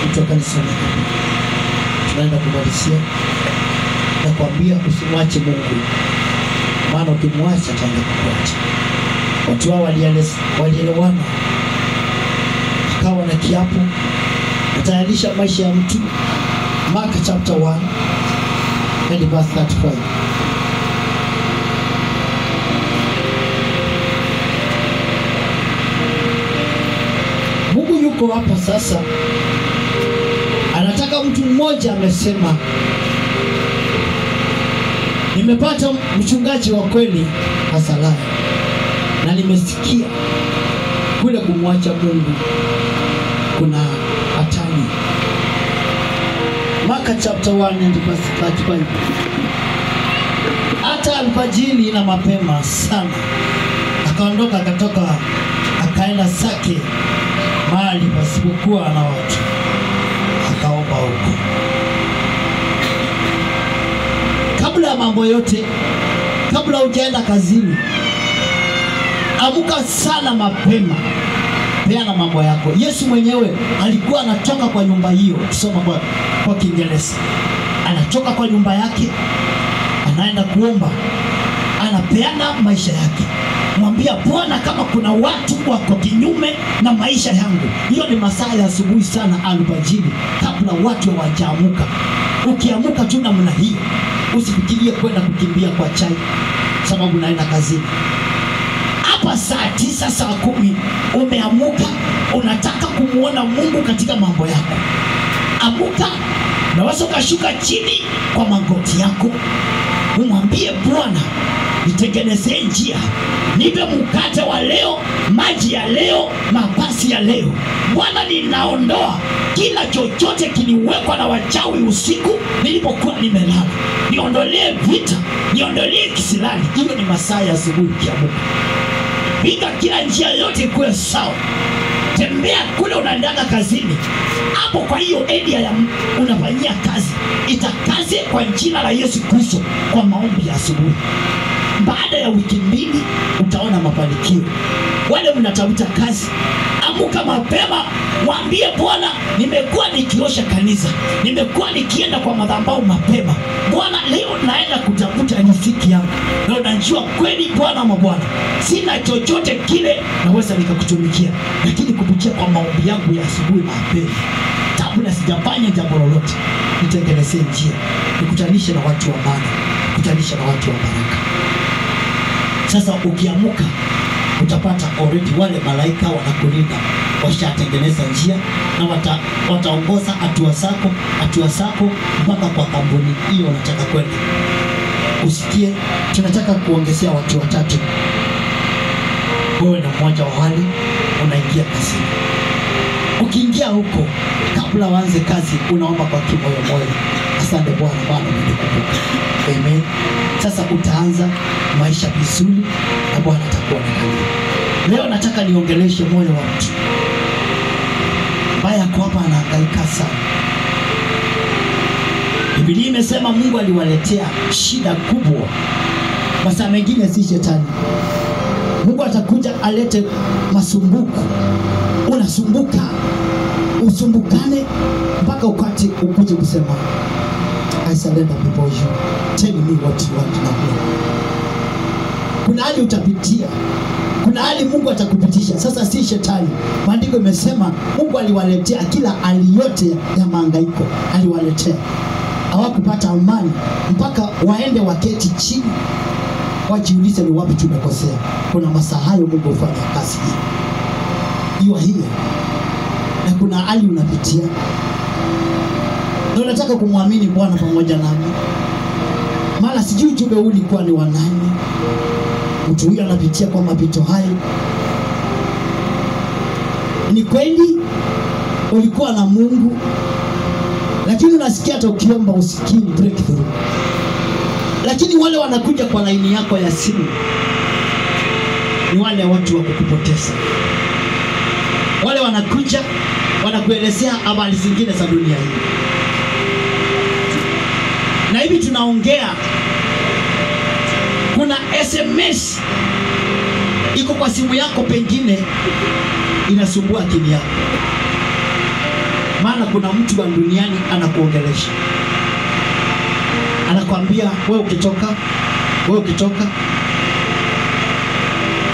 kutoka nisome. Tunaenda kumalizia na kuambia usimwache Mungu maana ukimwacha ataenda kukuacha. Watu hao walielewana, wakawa na kiapo, kutayarisha maisha ya mtu. Mark chapter 1 and verse 35. Mungu yuko hapa sasa, anataka mtu mmoja. Amesema, nimepata mchungaji wa kweli Asalaya, na nimesikia kule kumwacha Mungu kuna hatari. Mark chapter 1 and verse 35. Hata alfajiri na mapema sana akaondoka, akatoka akaenda zake mahali pasipokuwa na watu, akaomba huko. Kabla ya mambo yote, kabla hujaenda kazini, amka sana mapema, peana mambo yako. Yesu mwenyewe alikuwa anatoka kwa nyumba hiyo, kusoma kwa Kiingereza. Anatoka kwa nyumba yake, anaenda kuomba, anapeana maisha yake. Mwambia Bwana, kama kuna watu wako kinyume na maisha yangu. Hiyo ni masaa ya asubuhi sana, alfajiri, kabla watu hawajaamuka. Ukiamuka tu namna hiyo, usifikirie kwenda kukimbia kwa chai sababu naenda kazini. Hapa saa 9 saa 10 umeamuka, unataka kumuona Mungu katika mambo yako. Amuka, unaweza ukashuka chini kwa magoti yako, umwambie Bwana, nitengenezee njia, nipe mkate wa leo, maji ya leo, mavazi ya leo. Bwana, ninaondoa kila chochote kiliwekwa na wachawi usiku nilipokuwa nimelala. Niondolee vita, niondolee kisilani. Hiyo ni masaa ya asubuhi kiamuka. Piga kila njia yote ikuwe sawa. Tembea kule unaendanga kazini, hapo kwa hiyo area ya unafanyia kazi, itakaze kwa jina la Yesu Kristo kwa maombi ya asubuhi. Baada ya wiki 2 utaona mafanikio. Wale mnatafuta kazi, amuka mapema, mwambie Bwana, nimekuwa nikiosha kanisa, nimekuwa nikienda kwa madhabahu mapema. Bwana, leo naenda kutafuta riziki yangu. Na unajua kweli Bwana mabwana, sina chochote kile naweza nikakutumikia, lakini kupitia kwa maombi yangu ya asubuhi mapema, kabla sijafanya jambo lolote, nitengenezee njia, nikutanishe na watu wa maana, nikutanishe na watu wa baraka. Sasa ukiamuka, utapata already wale malaika wanakulinda, washatengeneza njia na wataongoza hatua zako mpaka kwa kampuni hiyo unataka kwenda. Usikie, tunataka kuongezea watu 3. Wewe na mmoja wa wale unaingia kazini. Ukiingia huko, kabla waanze kazi, unaomba kwa kimoyo. Asante Bwana, Bwana nikukumbuka. Amen. Sasa utaanza maisha vizuri na Bwana atakuonekania. Leo nataka niongeleshe moyo wa mtu ambaye ako hapa anahangaika sana. Biblia imesema Mungu aliwaletea shida kubwa. Masaa mengine si shetani. Mungu atakuja alete masumbuko. Unasumbuka, usumbukane mpaka ukuje kusema, I surrender before you. Tell me what you want now. Kuna hali utapitia, kuna hali Mungu atakupitisha. Sasa si shetani. Maandiko imesema Mungu aliwaletea kila hali yote ya mahangaiko, aliwaletea. Hawakupata amani mpaka waende waketi chini, wajiulize ni wapi tumekosea. Kuna masaa hayo Mungu hufanya kazi hiyo. Na kuna hali unapitia, na unataka kumwamini Bwana pamoja nami. Mara sijui ujumbe huu ulikuwa ni wa nani. Mtu huyu anapitia kwa mapito hayo. Ni kweli ulikuwa na Mungu, lakini unasikia hata ukiomba usikii breakthrough. Lakini wale wanakuja kwa laini yako ya simu ni wale watu wa kukupoteza. Wale wanakuja wanakuelezea habari zingine za dunia hii. Na hivi tunaongea, kuna SMS iko kwa simu yako, pengine inasumbua akili yako. Maana kuna mtu wa duniani anakuongelesha, anakuambia wewe ukitoka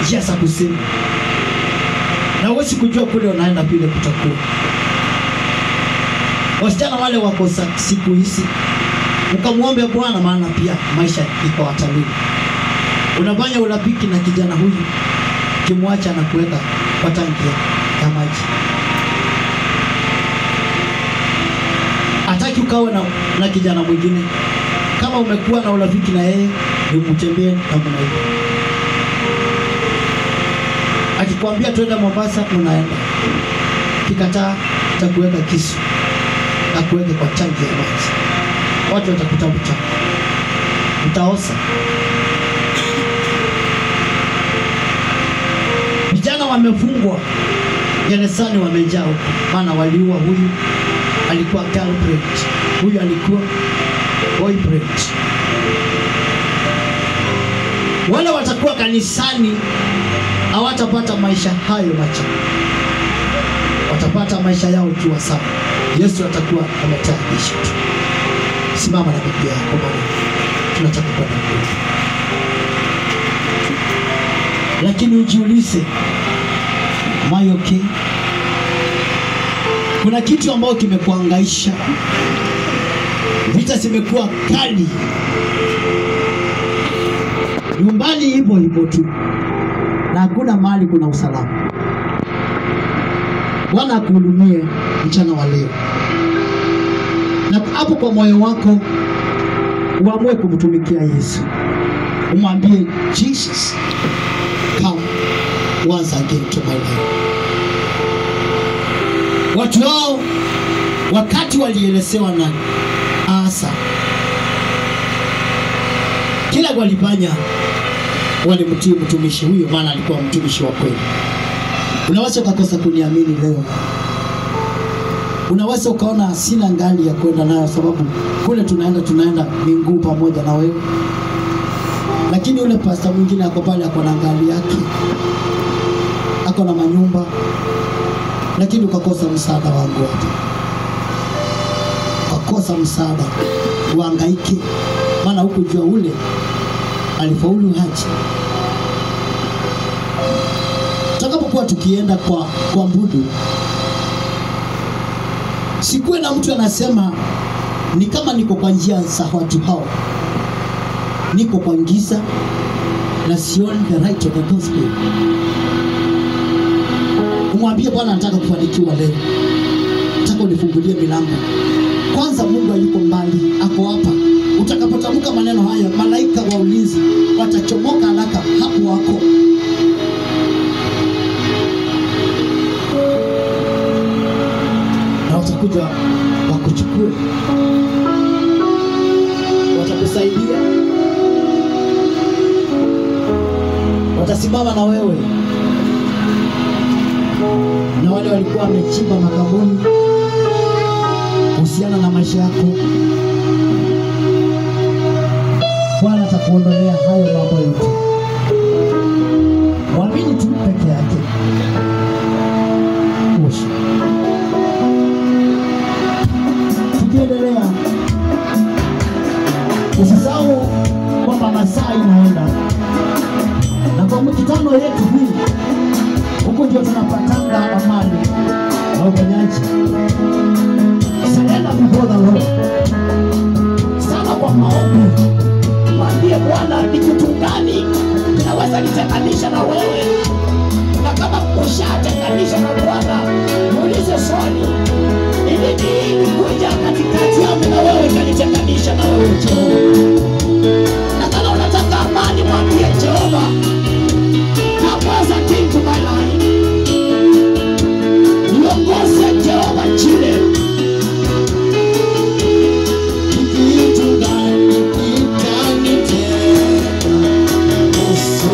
njia za kusema, na huwezi kujua kule unaenda vile kutakuwa. Wasichana wale wako siku hizi, ukamuombe Bwana, maana pia maisha iko hatarini. Unafanya urafiki na kijana huyu, kimwacha na kuweka kwa tanki ya maji. Hataki ukawe na kijana mwingine. Kama umekuwa na urafiki na yeye, umtembee namna hiyo. Akikwambia twende Mombasa, unaenda. Kikataa, atakuweka kisu na kuweka kwa tanki ya maji. Watu watakutafuta, utaosa. Vijana wamefungwa gerezani, wamejaa huko, maana waliua huyu alikuwa girlfriend, huyu alikuwa boyfriend. Wale watakuwa kanisani hawatapata maisha hayo macha, watapata maisha yao tu sawa. Yesu atakuwa ametayarisha tu. Simama na Biblia yako bwana, tunataka kwenda mbele. Lakini ujiulize, am I okay? Kuna kitu ambacho kimekuangaisha. Vita zimekuwa kali. Nyumbani hivyo tu, na hakuna mahali kuna usalama. Bwana akuhudumie mchana wa leo. Na hapo kwa moyo wako uamue kumtumikia Yesu. Umwambie, Jesus, come once again to my life. Watu hao wakati walielezewa na Asa, kila walifanya walimtii mtumishi huyo, maana alikuwa mtumishi wa kweli. Unaweza ukakosa kuniamini leo. Unaweza ukaona sina ngali ya kwenda nayo, sababu kule tunaenda minguu pamoja na wewe. Lakini yule pastor mwingine ako pale, ako na ngali yake, ako na manyumba, lakini ukakosa msaada wangu hapa. Ukakosa msaada, uhangaike, maana hukujua ule alifaulu haji. Tutakapokuwa tukienda kwa mbudu, sikuwe na mtu anasema ni kama niko kwa njia za watu hao, niko kwa giza na sioni the right of the gospel. Umwambie Bwana, nataka kufanikiwa leo, nataka unifungulie milango. Kwanza Mungu hayuko mbali, ako hapa. Utakapotamka maneno haya, malaika wa ulinzi watachomoka haraka hapo wako. Na watakuja wakuchukue, watakusaidia, watasimama na wewe. Na wale walikuwa wamechimba makaburi kuhusiana na maisha yako, Bwana atakuondolea hayo mambo yote. Mwamini tu peke yake. Mwisho tukiendelea, usisahau kwamba masaa inaenda, na kwa mikutano yetu hii huko ndio tunapatanga amani na uponyaji. Sasa before the Lord, sana kwa maombi, mwambie Bwana, ni kitu gani kinaweza nitenganisha na wewe? Na kama ushatenganisha na Bwana, muulize swali, ili kuja katikati yangu na wewe kanitenganisha na wewe Jehova. Na kama unataka amani, mwambie Jehova, come into my life. Niongoze Jehova chile. Uso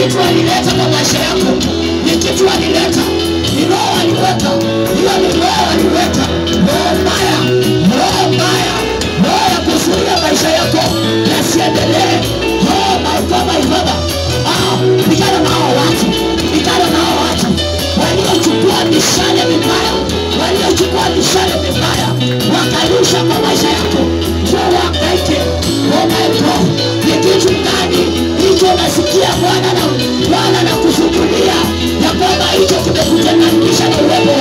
kitu alileta kwa maisha yako, ni kitu alileta, ni roho aliweka, hiyo ni roho aliweka, roho mbaya, roho ya kuzuia maisha yako yasiendelee, roho maibaba. Pigana na hao watu, pigana na hao watu waliochukua mishale mibaya, waliochukua mishale mibaya wakarusha kwa maisha yako, ndio wakaike. Oh my God, ni kitu gani hicho unasikia Bwana na kusukulia ya kwamba hicho kimekutenganisha na uwepo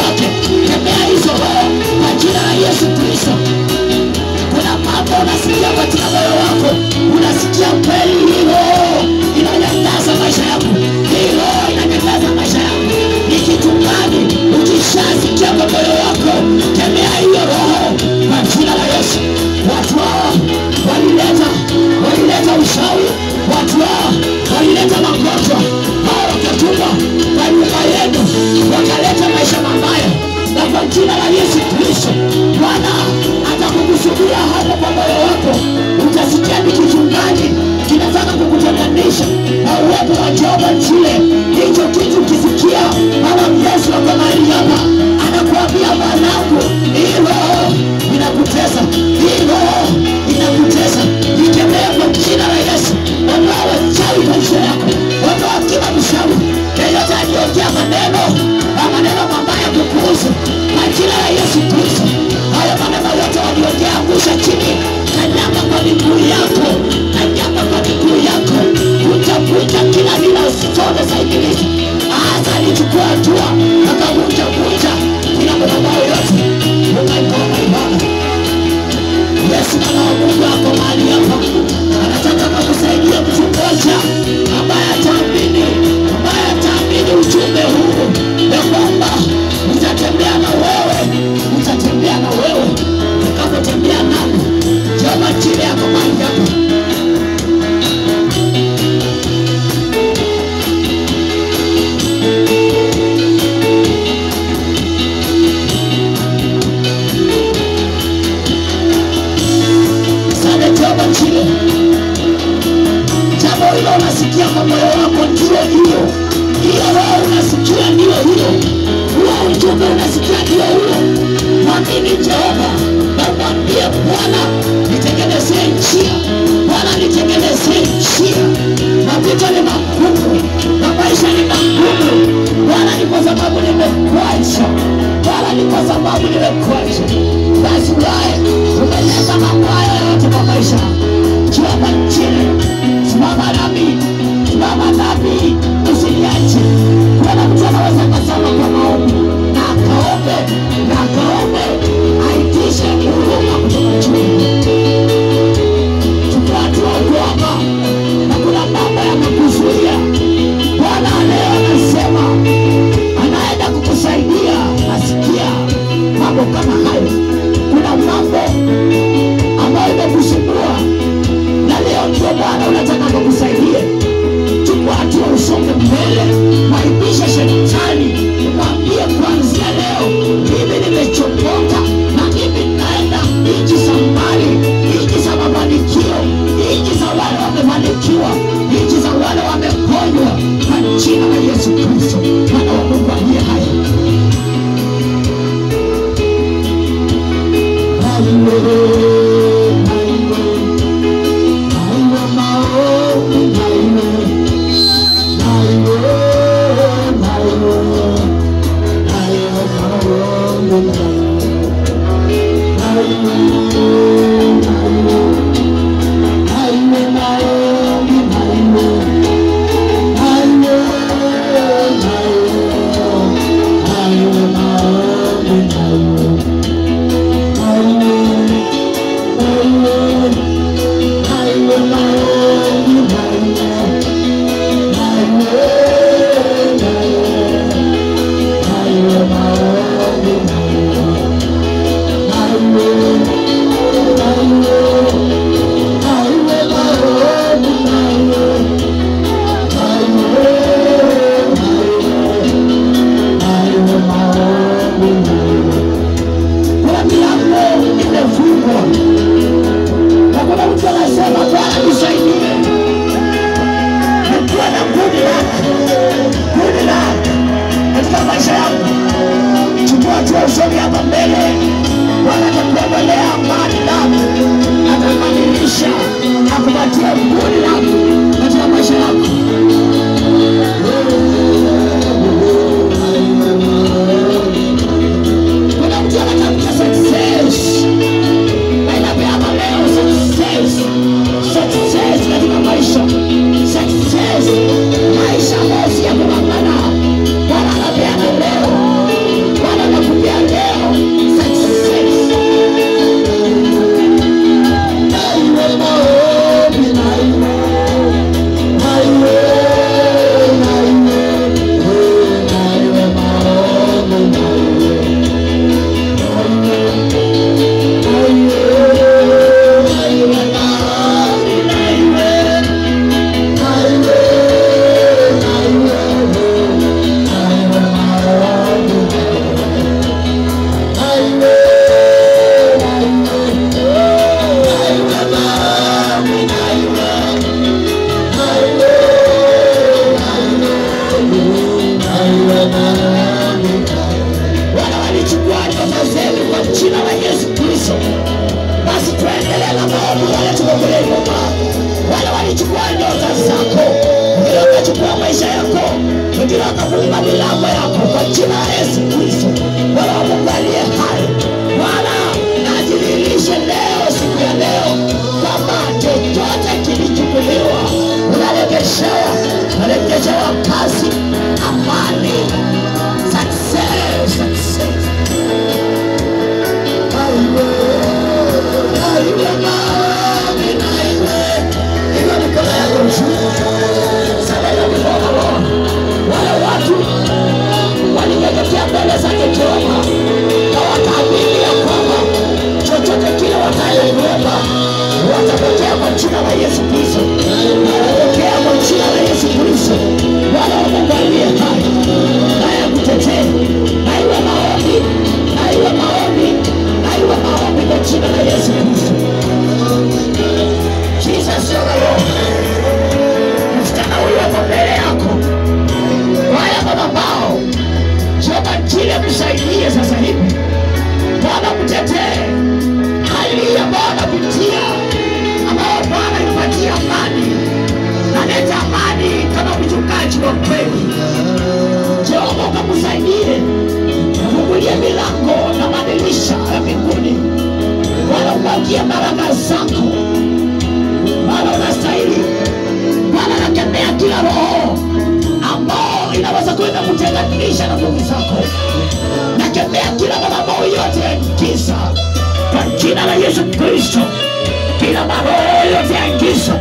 Jehova Jire, hicho kitu kisikia, Baba Yesu wako mahali hapa, anakuambia mwanangu, hii roho inakutesa, hii roho inakutesa, ikemea kwa jina la Yesu. Ondoa wachawi kwa njia yako, ondoa kila mshauri yeyote aliongea maneno mabaya kukuhusu, kwa jina la Yesu Kristo. Hayo maneno yote waliongea, angusha chini, kanyama kwa miguu yako, kanyama kwa miguu yako, vunja kila lila zote za ibilisi. Hasa alichukua hatua, akavunja kila madhabahu yote. Ukaikoma ibada. Yesu Mwana wa Mungu ako mahali hapa, anataka kukusaidia mtu mmoja ambaye ataamini ujumbe huu, ya kwamba utatembea na wewe, utakapotembea nami. Jehova Jire ako mahali hapa. Jambo hilo unasikia kwa moyo wako, ndio hiyo roho unasikia, ndio hiyo huo ujumbe unasikia, ndio huo. Mwamini Jehova na mwambie Bwana, nitengenezee njia, Bwana nitengenezee njia. Mapito ni magumu na maisha ni magumu, Bwana ni kwa sababu nimekuacha, Bwana ni kwa sababu nimekuacha. Basi wewe umeleta mambo haya yote kwa maisha. Jehova Jire, simama nami, usiniache. Kuna mtu anaweza kusema kwa maombi na akaombe, aitishe huruma kutoka juu. Tukiatua kuomba na kuna mambo yamekuzuia, Bwana leo anasema anaenda kukusaidia. Nasikia mambo kama hayo, kuna mambo ambayo imekusumbua, na leo ndio Bwana unataka kukusaidia. Chukua hatua, usonge mbele, maibisha shetani, mwambie kuanzia leo, mimi nimechomoka na mimi naenda nchi za mbali, nchi za mafanikio, nchi za wale wamefanikiwa, nchi za wale wameponywa, kwa jina la Yesu Kristo, Mwana wa Mungu aliye hai. yako, wengine wakafunga milango yako kwa jina la Yesu Kristo. Bwana Mungu aliye hai, Bwana najidhihirishe leo, siku ya leo, kama chochote kilichukuliwa unarejeshewa kazi, amani, success. Wale watu walinyenyekea mbele zake Jehova, na wakaamini ya kwamba chochote kile watakayoomba watapokea kwa jina la Yesu Kristo. Watapokea kwa jina la Yesu Kristo. Bwana wa Mungu aliye hai, naye akutetee. Na iwe maombi kwa jina la Yesu Kristo. Jesus is the Lord. Msichana huyu hapo mbele yako, waya madhabahu, Jehova njile msaidie sasa hivi. Bwana mtetee hali ambayo anapitia, ambayo Bwana ipatie amani. Naleta amani kama mchungaji wa kweli. Jehova ukamsaidie, ufungulie milango na madirisha ya mbinguni. Bwana umwagie baraka zako, Bwana unastahili. Bwana nakemea kila roho ambao inaweza kwenda kutenganisha na nguvu zako. Nakemea kila madhabahu yote ya giza kwa jina la Yesu Kristo. Kila maroho yote ya giza,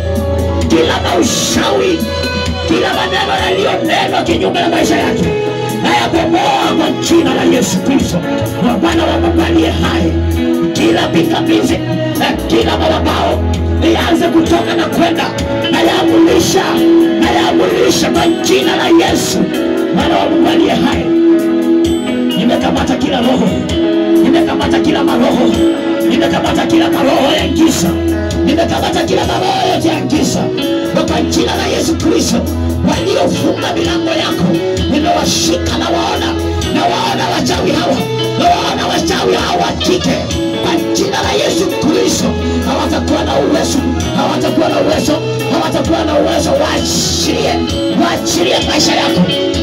kila maushawi, kila maneno yaliyonenwa kinyume na maisha yake, nayabomoa kwa jina la Yesu Kristo. Kwa Bwana wa Mungu aliye hai, kila pingamizi na kila madhabahu ianze kutoka na kwenda, nayaamurisha kwa jina la Yesu. Bwana wa Mungu aliye hai, nimekamata kila roho, nimekamata kila maroho, nimekamata kila maroho ya giza, nimekamata kila maroho yote ya giza kwa jina la Yesu Kristo. Waliofunga milango yako nimewashika, na waona wachawi hawa, nawaona wachawi hawa wa kike kwa jina la Yesu Kristo. Hawatakuwa na uwezo, hawatakuwa na uwezo, hawatakuwa na uwezo. Waachilie maisha yako,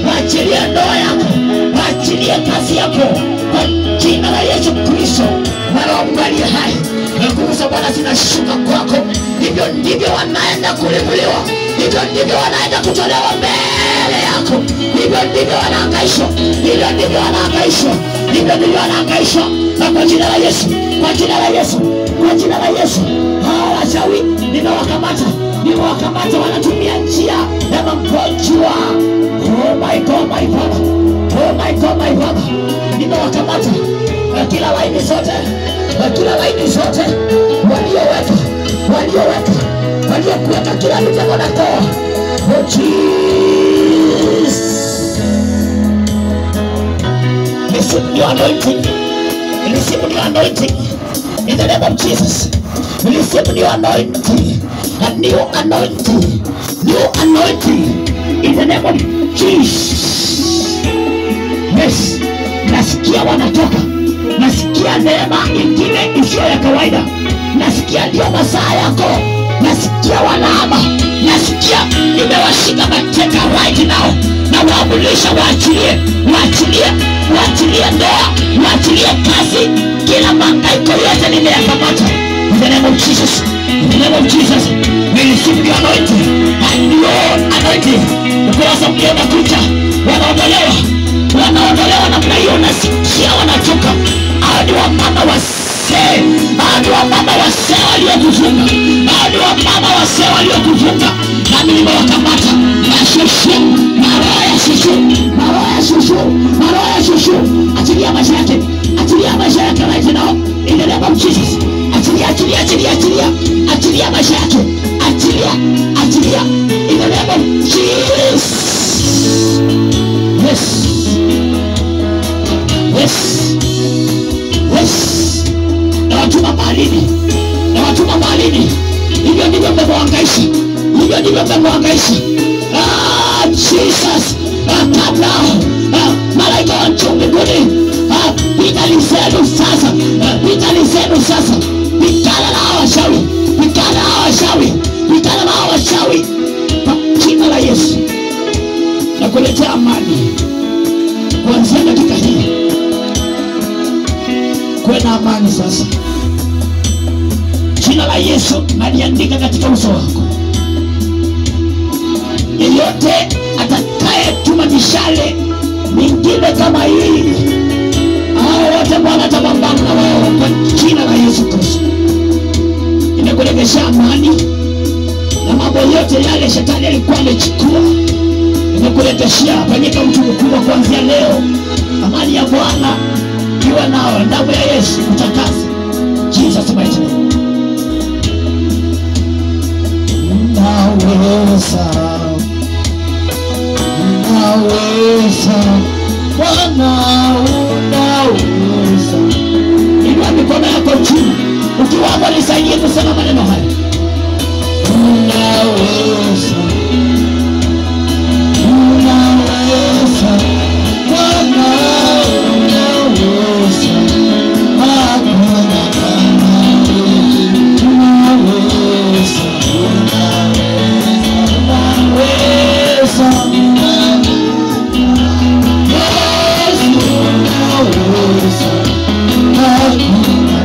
waachilie ndoa yako, waachilie kazi yako kwa jina la Yesu Kristo. Bwana wa Mungu aliye hai, nguvu za Bwana zinashuka kwako. Hivyo ndivyo wanaenda kulipuliwa, hivyo ndivyo wanaenda kutolewa mbele yako, hivyo ndivyo wanahangaishwa, hivyo ndivyo wanahangaishwa, hivyo ndivyo wanahangaishwa. Na kwa jina la Yesu, kwa jina la Yesu, kwa jina la Yesu, hawa wachawi nimewakamata, wanatumia njia ya magonjwa. Oh my God, my Father, oh my God, my Father, nimewakamata kila laini zote, waliokuweka kila mitego na toa. Oh Jesus, receive your anointing, receive your anointing in the name of Jesus. Receive your anointing, a new anointing in the name of Jesus. Yes, nasikia wanatoka, nasikia neema ingine isiyo ya kawaida, nasikia ndio masaa yako, nasikia wanahama, nasikia nimewashika mateka right now, na waamulisha waachilie ndoa, waachilie kazi, kila mangaiko yote nimeyakamata. In the name of Jesus, in the name of Jesus, we receive your anointing, and your anointing. Ukurasa mkia makucha, wanaondolewa namna hiyo, nasikia wanatoka. Hadi wa mama wasee, hadi wa mama wasee waliokufunga, hadi wa mama wasee waliokufunga, nami nimewakamata. Shushu, maroho ya shushu, achilia maisha yake right now, in the name of Jesus. Achilia maisha yake, achilia, in the name of Jesus. Yes. Na watuma malini, hivyo ndivyo mmemwangaisha. Jesus, come now, malaika wa mbinguni, vitali zenu sasa, vitana na hawa washawi, kwa jina la Yesu. na kuletea amani. Kuanzia dakika hii kuwe na amani sasa. Jina la Yesu naliandika katika uso wako. Yeyote atakaye tuma mishale mingine kama hii, hao wote Bwana atapambana na wao kwa jina la Yesu Kristo. Nimekurejesha amani na mambo yote yale shetani alikuwa amechukua. Nimekureteshia, fanyika mtu mkubwa kuanzia leo. Amani ya Bwana iwe nawe, damu ya Yesu utakase. Jesus mighty name. Unaweza, unaweza, Bwana unaweza. Inua mikono yako chini. Ukiwa hapo nisaidie kusema maneno haya. Unaweza, unaweza, Bwana unaweza. Hakuna kama wewe. Unaweza, unaweza, Yesu unaweza. Hakuna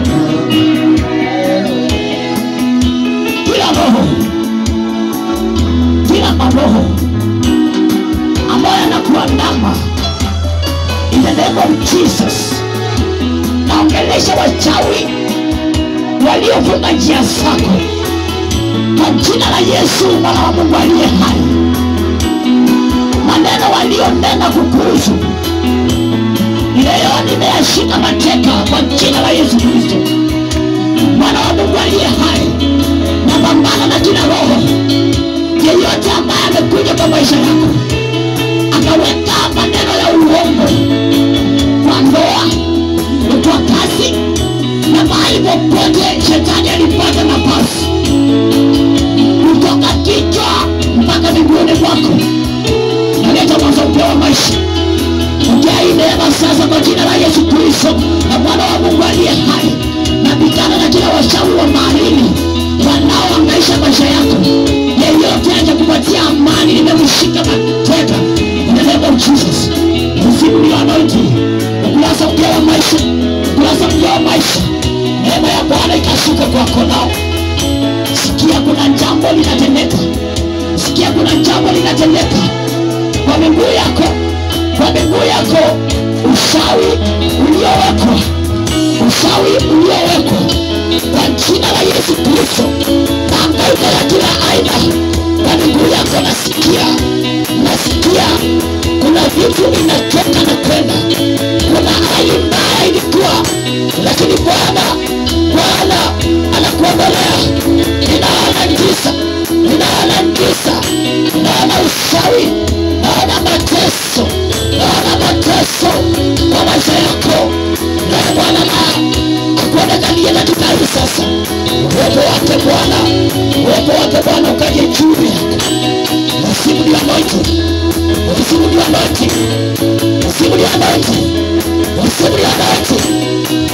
kila maroho ambayo yanakuandama, in the name of Jesus, naongelesha wachawi waliofunga njia zako kwa jina la Yesu mwana wa Mungu aliye hai. Maneno walionena kukuhusu leo nimeyashika mateka kwa jina la Yesu Kristo mwana wa Mungu aliye hai. Napambana na kila roho yeyote ambaye amekuja kwa maisha yako akaweka maneno ya uongo kwa ndoa, kwa kazi na mahali popote shetani alipata nafasi, kutoka kichwa mpaka miguuni mwako. Naleta mwanzo mpya wa maisha. Ongea hii neema sasa kwa jina la Yesu Kristo na mwana wa Mungu aliye hai. Napigana na kila washauri wa maadili wanaoangaisha maisha yako. Yeyote atakupatia amani, nimemshika mateka in the name of Jesus. Receive your anointing. Ukurasa mpya wa maisha, ukurasa mpya wa maisha. Neema ya Bwana ikashuka kwako nao. Sikia kuna jambo linatendeka. Sikia kuna jambo linatendeka kwa miguu yako, kwa miguu yako. Usawi uliowekwa, usawi uliowekwa kwa jina la Yesu Kristo. Tangaika ya kila aina kwa miguu yako. Nasikia kuna vitu vinatoka na kwenda. Kuna hali mbaya ilikuwa, lakini Bwana anakuondolea. Ninaona giza, ninaona giza, ninaona usawi, naona mateso, naona mateso kwa maisha yako. Na Bwana akuonekanie katika hii sasa. Uwepo wake Bwana, uwepo wake Bwana ukaje juu yako. Receive the anointing, receive the anointing, receive the anointing, receive the anointing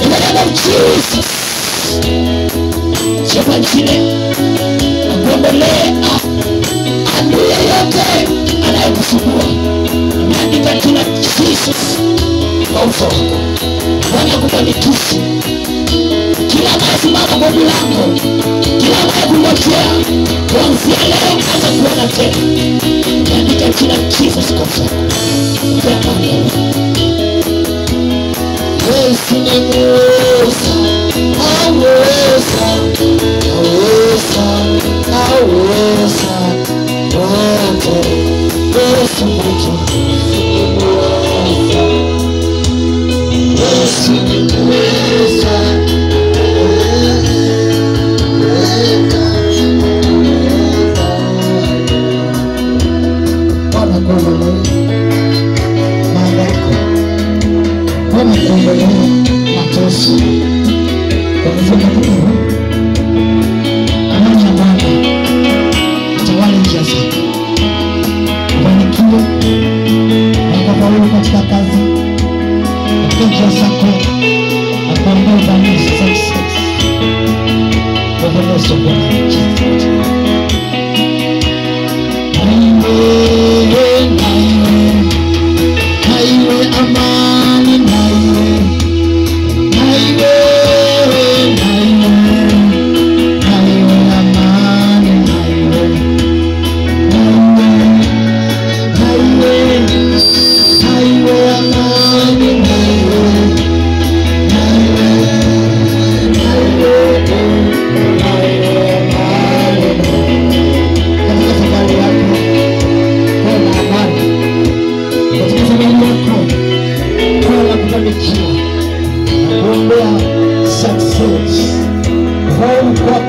in the name of Jesus. Sema chini, akuondolee adui yeyote anayekusumbua. Nimeandika jina Jesus kwa uso wako. Bwana akufanikishe. Kila anayesimama kwa mlango, kila anayekungojea, kuanzia leo anza kuona tena. Nimeandika jina Jesus kwa uso wako. Yesu ni mweza, aweza, aweza, aweza, wote. Yesu ni mweza, Yesu ni mweza. Bwana kuondolee mahangaiko, Bwana kuondolee mateso. Kuanzia wakati huu, amani ya Bwana itawale njia zako. Ubarikiwe na ukafaulu katika kazi, katika njia zako, na kuambia ufanisi success. For the rest of your life, Jesus.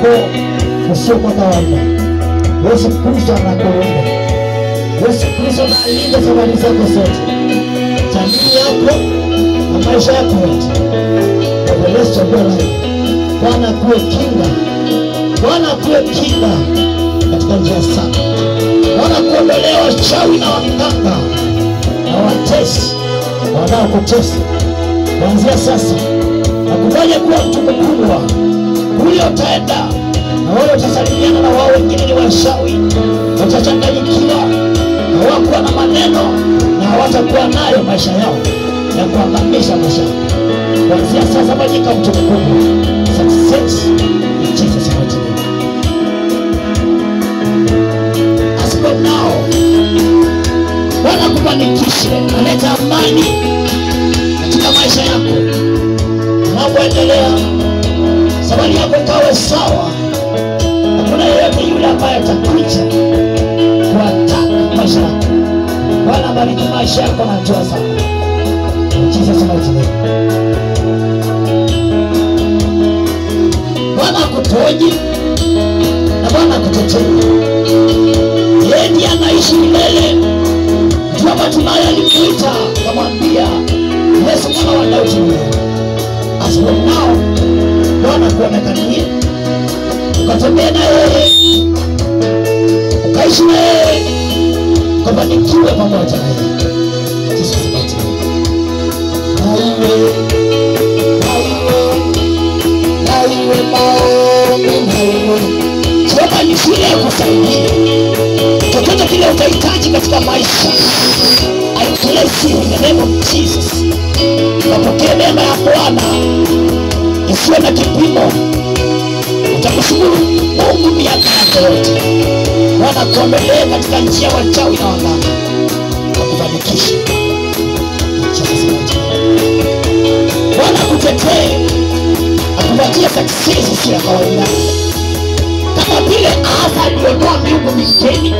wako usio kwa kawaida. Yesu Kristo anakulinda. Yesu Kristo analinda safari zako zote, jamii yako na maisha yako yote. Yesu Bwana akuwe kinga, Bwana akuwe kinga katika njia zako. Bwana kuondolea wachawi na waganga na watesi wanaokutesa. Kuanzia sasa nakufanya kuwa mtu mkubwa. Kule utaenda na wale utasalimiana na wao wengine ni wachawi, watachanganyikiwa, hawakuwa na maneno na hawatakuwa nayo maisha yao ya kuangamisha maisha. Kuanzia sasa fanyika mtu mkubwa. Success in Jesus mighty name. As for now, Bwana kufanikishe, aleta amani katika maisha yako. Unapoendelea safari yako ikawe sawa, hakuna yeyote yule ambaye atakuja kuataka maisha yako. Bwana bariki maisha yako na njia zako. In Jesus mighty name. Bwana akuponye na Bwana akutetee. Yeye ndiye anaishi milele. Mtu wa Bartimayo alimuita akamwambia, Yesu mwana wa Daudi, as from now Bwana kuonekanie, ukatembea na yeye, ukaishi na yeye, ukafanikiwe pamoja na yeye. Jesus mighty name. Sema ni shule ya kusaidia chochote kile utahitaji katika maisha. I bless you in the name of Jesus. Napokea neema ya Bwana isiwe na kipimo. Utakushukuru Mungu miaka yako yote. Bwana kuombelee katika njia wachawi na waganga, akufanikishe. Bwana kutetee, akupatie success isiyo kawaida. Kama vile Asa aliondoa miungu migeni,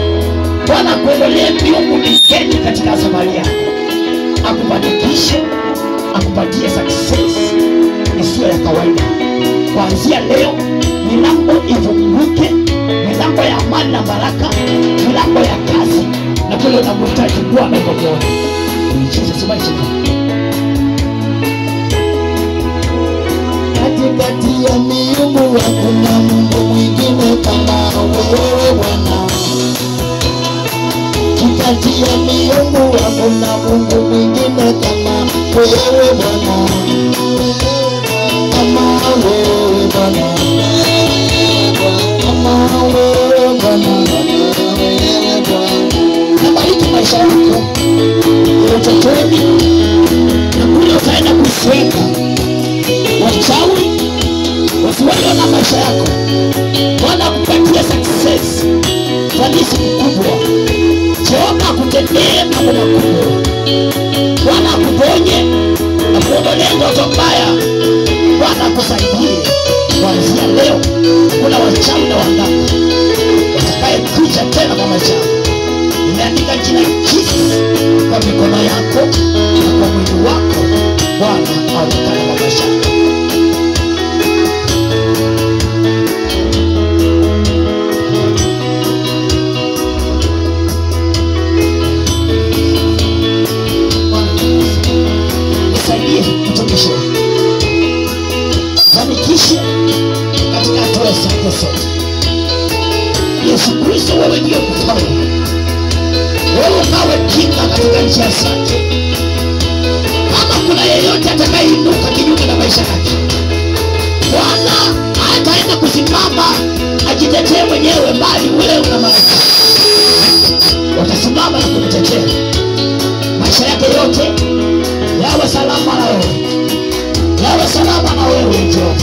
Bwana kuondolee miungu migeni katika safari yako. Akufanikishe, akupatie success isiyo ya kawaida. Kuanzia leo milango ifunguke, milango ya amani na baraka, milango ya kazi na kile unamhitaji Bwana kukuona. In Jesus mighty name. Katikati ya miungu hakuna Mungu mwingine kama wewe Bwana. Katikati ya miungu hakuna Mungu mwingine kama wewe Bwana. Kama wewe Bwana. Kama wewe Bwana. Nabariki maisha yako utotoni na kule utaenda kusweka wachawi wasiwaliona maisha yako. Bwana kupatia success, fanisi mkubwa. Jehova akutendee mambo makubwa. Bwana akuponye na kuondolee ndoto mbaya. Bwana akusaidie. Kuanzia leo kuna wachawi na waganga watakaye kuja tena kwa maisha yako. Nimeandika jina Jesus kwa mikono yako na kwa mwili wako. Bwana aonekane kwa maisha yako. Fanikishe katika hatua zako zote. Yesu Kristo, wewe ndiye kufaulu. Wewe ukawe kinga katika njia zake. Kama kuna yeyote atakayeinuka kinyume na maisha yake, Bwana hataenda kusimama ajitetee mwenyewe, bali wewe na malaika watasimama na kumtetea. Maisha yake yote yawe salama na wewe, yawe salama na wewe. Njoo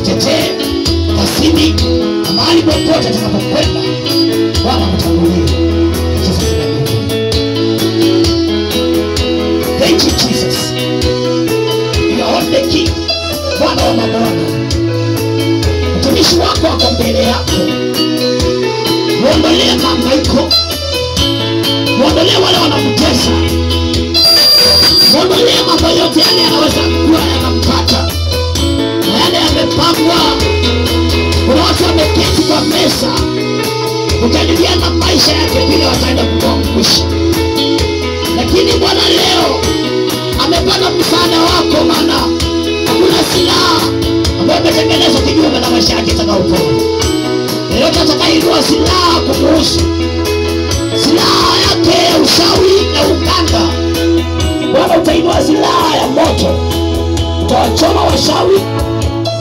utetee kasini na mahali popote atakapokwenda. Bwana mtangulie. Thank you Jesus. You are the King. Bwana wa mabwana, mtumishi wako wako mbele yako. Muondolee mahangaiko, muondolee wale wanamtesa, muondolee mambo yote yale yanaweza kuwa yanampata na yale yamepangwa. Kuna utaweza kukadiria na maisha yake vile wataenda kukuangusha. Lakini Bwana leo amepata msaada wako, maana hakuna silaha ambayo imetengenezwa kinyume na maisha yake itakayoponya. Yeyote atakayeinua silaha kumuhusu, silaha yake ya ushauri na uganga, Bwana utainua silaha ya moto, utawachoma washauri,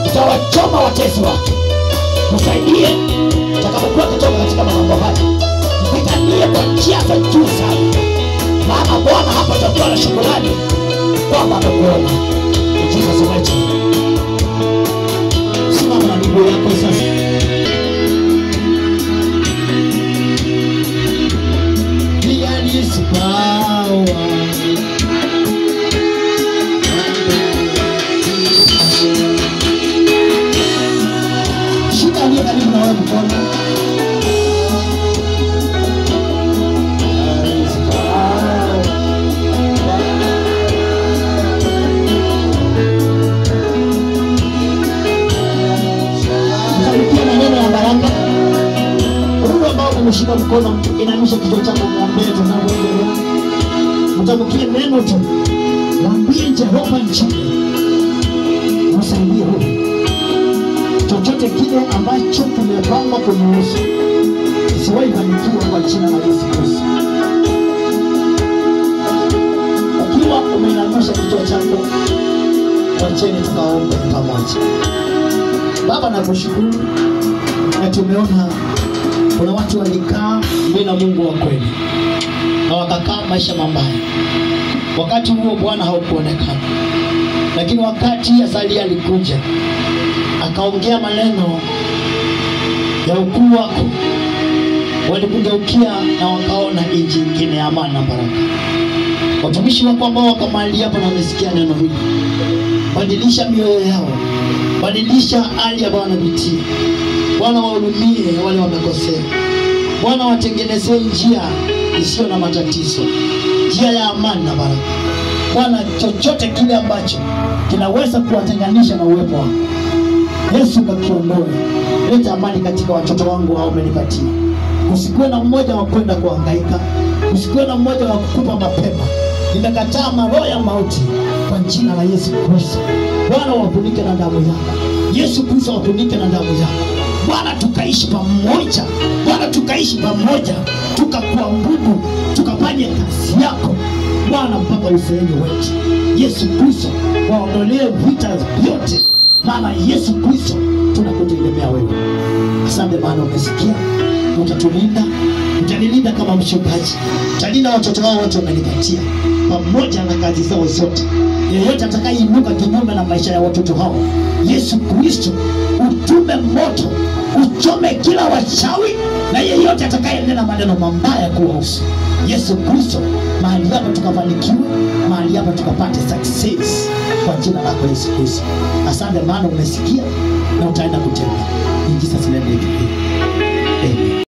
utawachoma watesi wake. Msaidie utakapokuwa kutoka katika mambo haya, mpiganie kwa njia za juu sana, maana Bwana hapa tutakuwa na shukrani kwamba amekuona. Jesus wetu, simama na miguu yako sasa. He is power. Shika aliye karibu na wewe mkono. Shika mkono, inamisha kichwa chako, muombe tunapoendelea. Mtamkie neno tu, mwambie Jehova nchini msaidie huyu. Chochote kile ambacho kimepangwa kumuhusu kisiwahi fanikiwa kwa jina la Yesu Kristo. Ukiwa umeinamisha kichwa chako, wacheni tukaombe pamoja. Baba, nakushukuru na tumeona kuna watu walikaa mbele ya Mungu wa kweli na wakakaa maisha mabaya. Wakati huo Bwana haukuonekana, lakini wakati Azalia alikuja akaongea maneno ya ukuu wako, walikugeukia na wakaona nchi nyingine ya amani na baraka. Watumishi wako ambao wako mahali hapa na wamesikia neno hili, badilisha mioyo yao, badilisha hali ambayo wanapitia. Bwana wahurumie wale wamekosea. Bwana watengenezee njia isiyo na matatizo, njia ya amani na baraka. Bwana, chochote kile ambacho kinaweza kuwatenganisha na uwepo wako, Yesu kakiondoe. Leta amani katika watoto wangu hao umenipatia. Usikuwe na mmoja wa kwenda kuhangaika, usikuwe na mmoja wa kukupa mapema. Nimekataa maroho ya mauti kwa jina la Yesu Kristo. Bwana wafunike na damu yako. Yesu Kristo wafunike na damu yako. Bwana tukaishi pamoja, Bwana tukaishi pamoja, tukakuabudu, tukafanye kazi yako Bwana mpaka usehemu wetu. Yesu Kristo waondolee vita vyote, maana Yesu Kristo tunakutegemea wewe. Asante maana umesikia, utatulinda, utanilinda kama mchungaji, utalinda watoto wao wote umenipatia, pamoja na kazi zao zote. Yeyote atakayeinuka kinyume na maisha ya watoto hao, Yesu Kristo utume moto, uchome kila wachawi na yeyote atakayenena maneno mabaya kuhusu. Yesu Kristo, mahali hapa tukafanikiwe, mahali hapa tukapate success kwa jina lako Yesu Kristo. Asante maana umesikia na utaenda kutenda. In Jesus name, amen.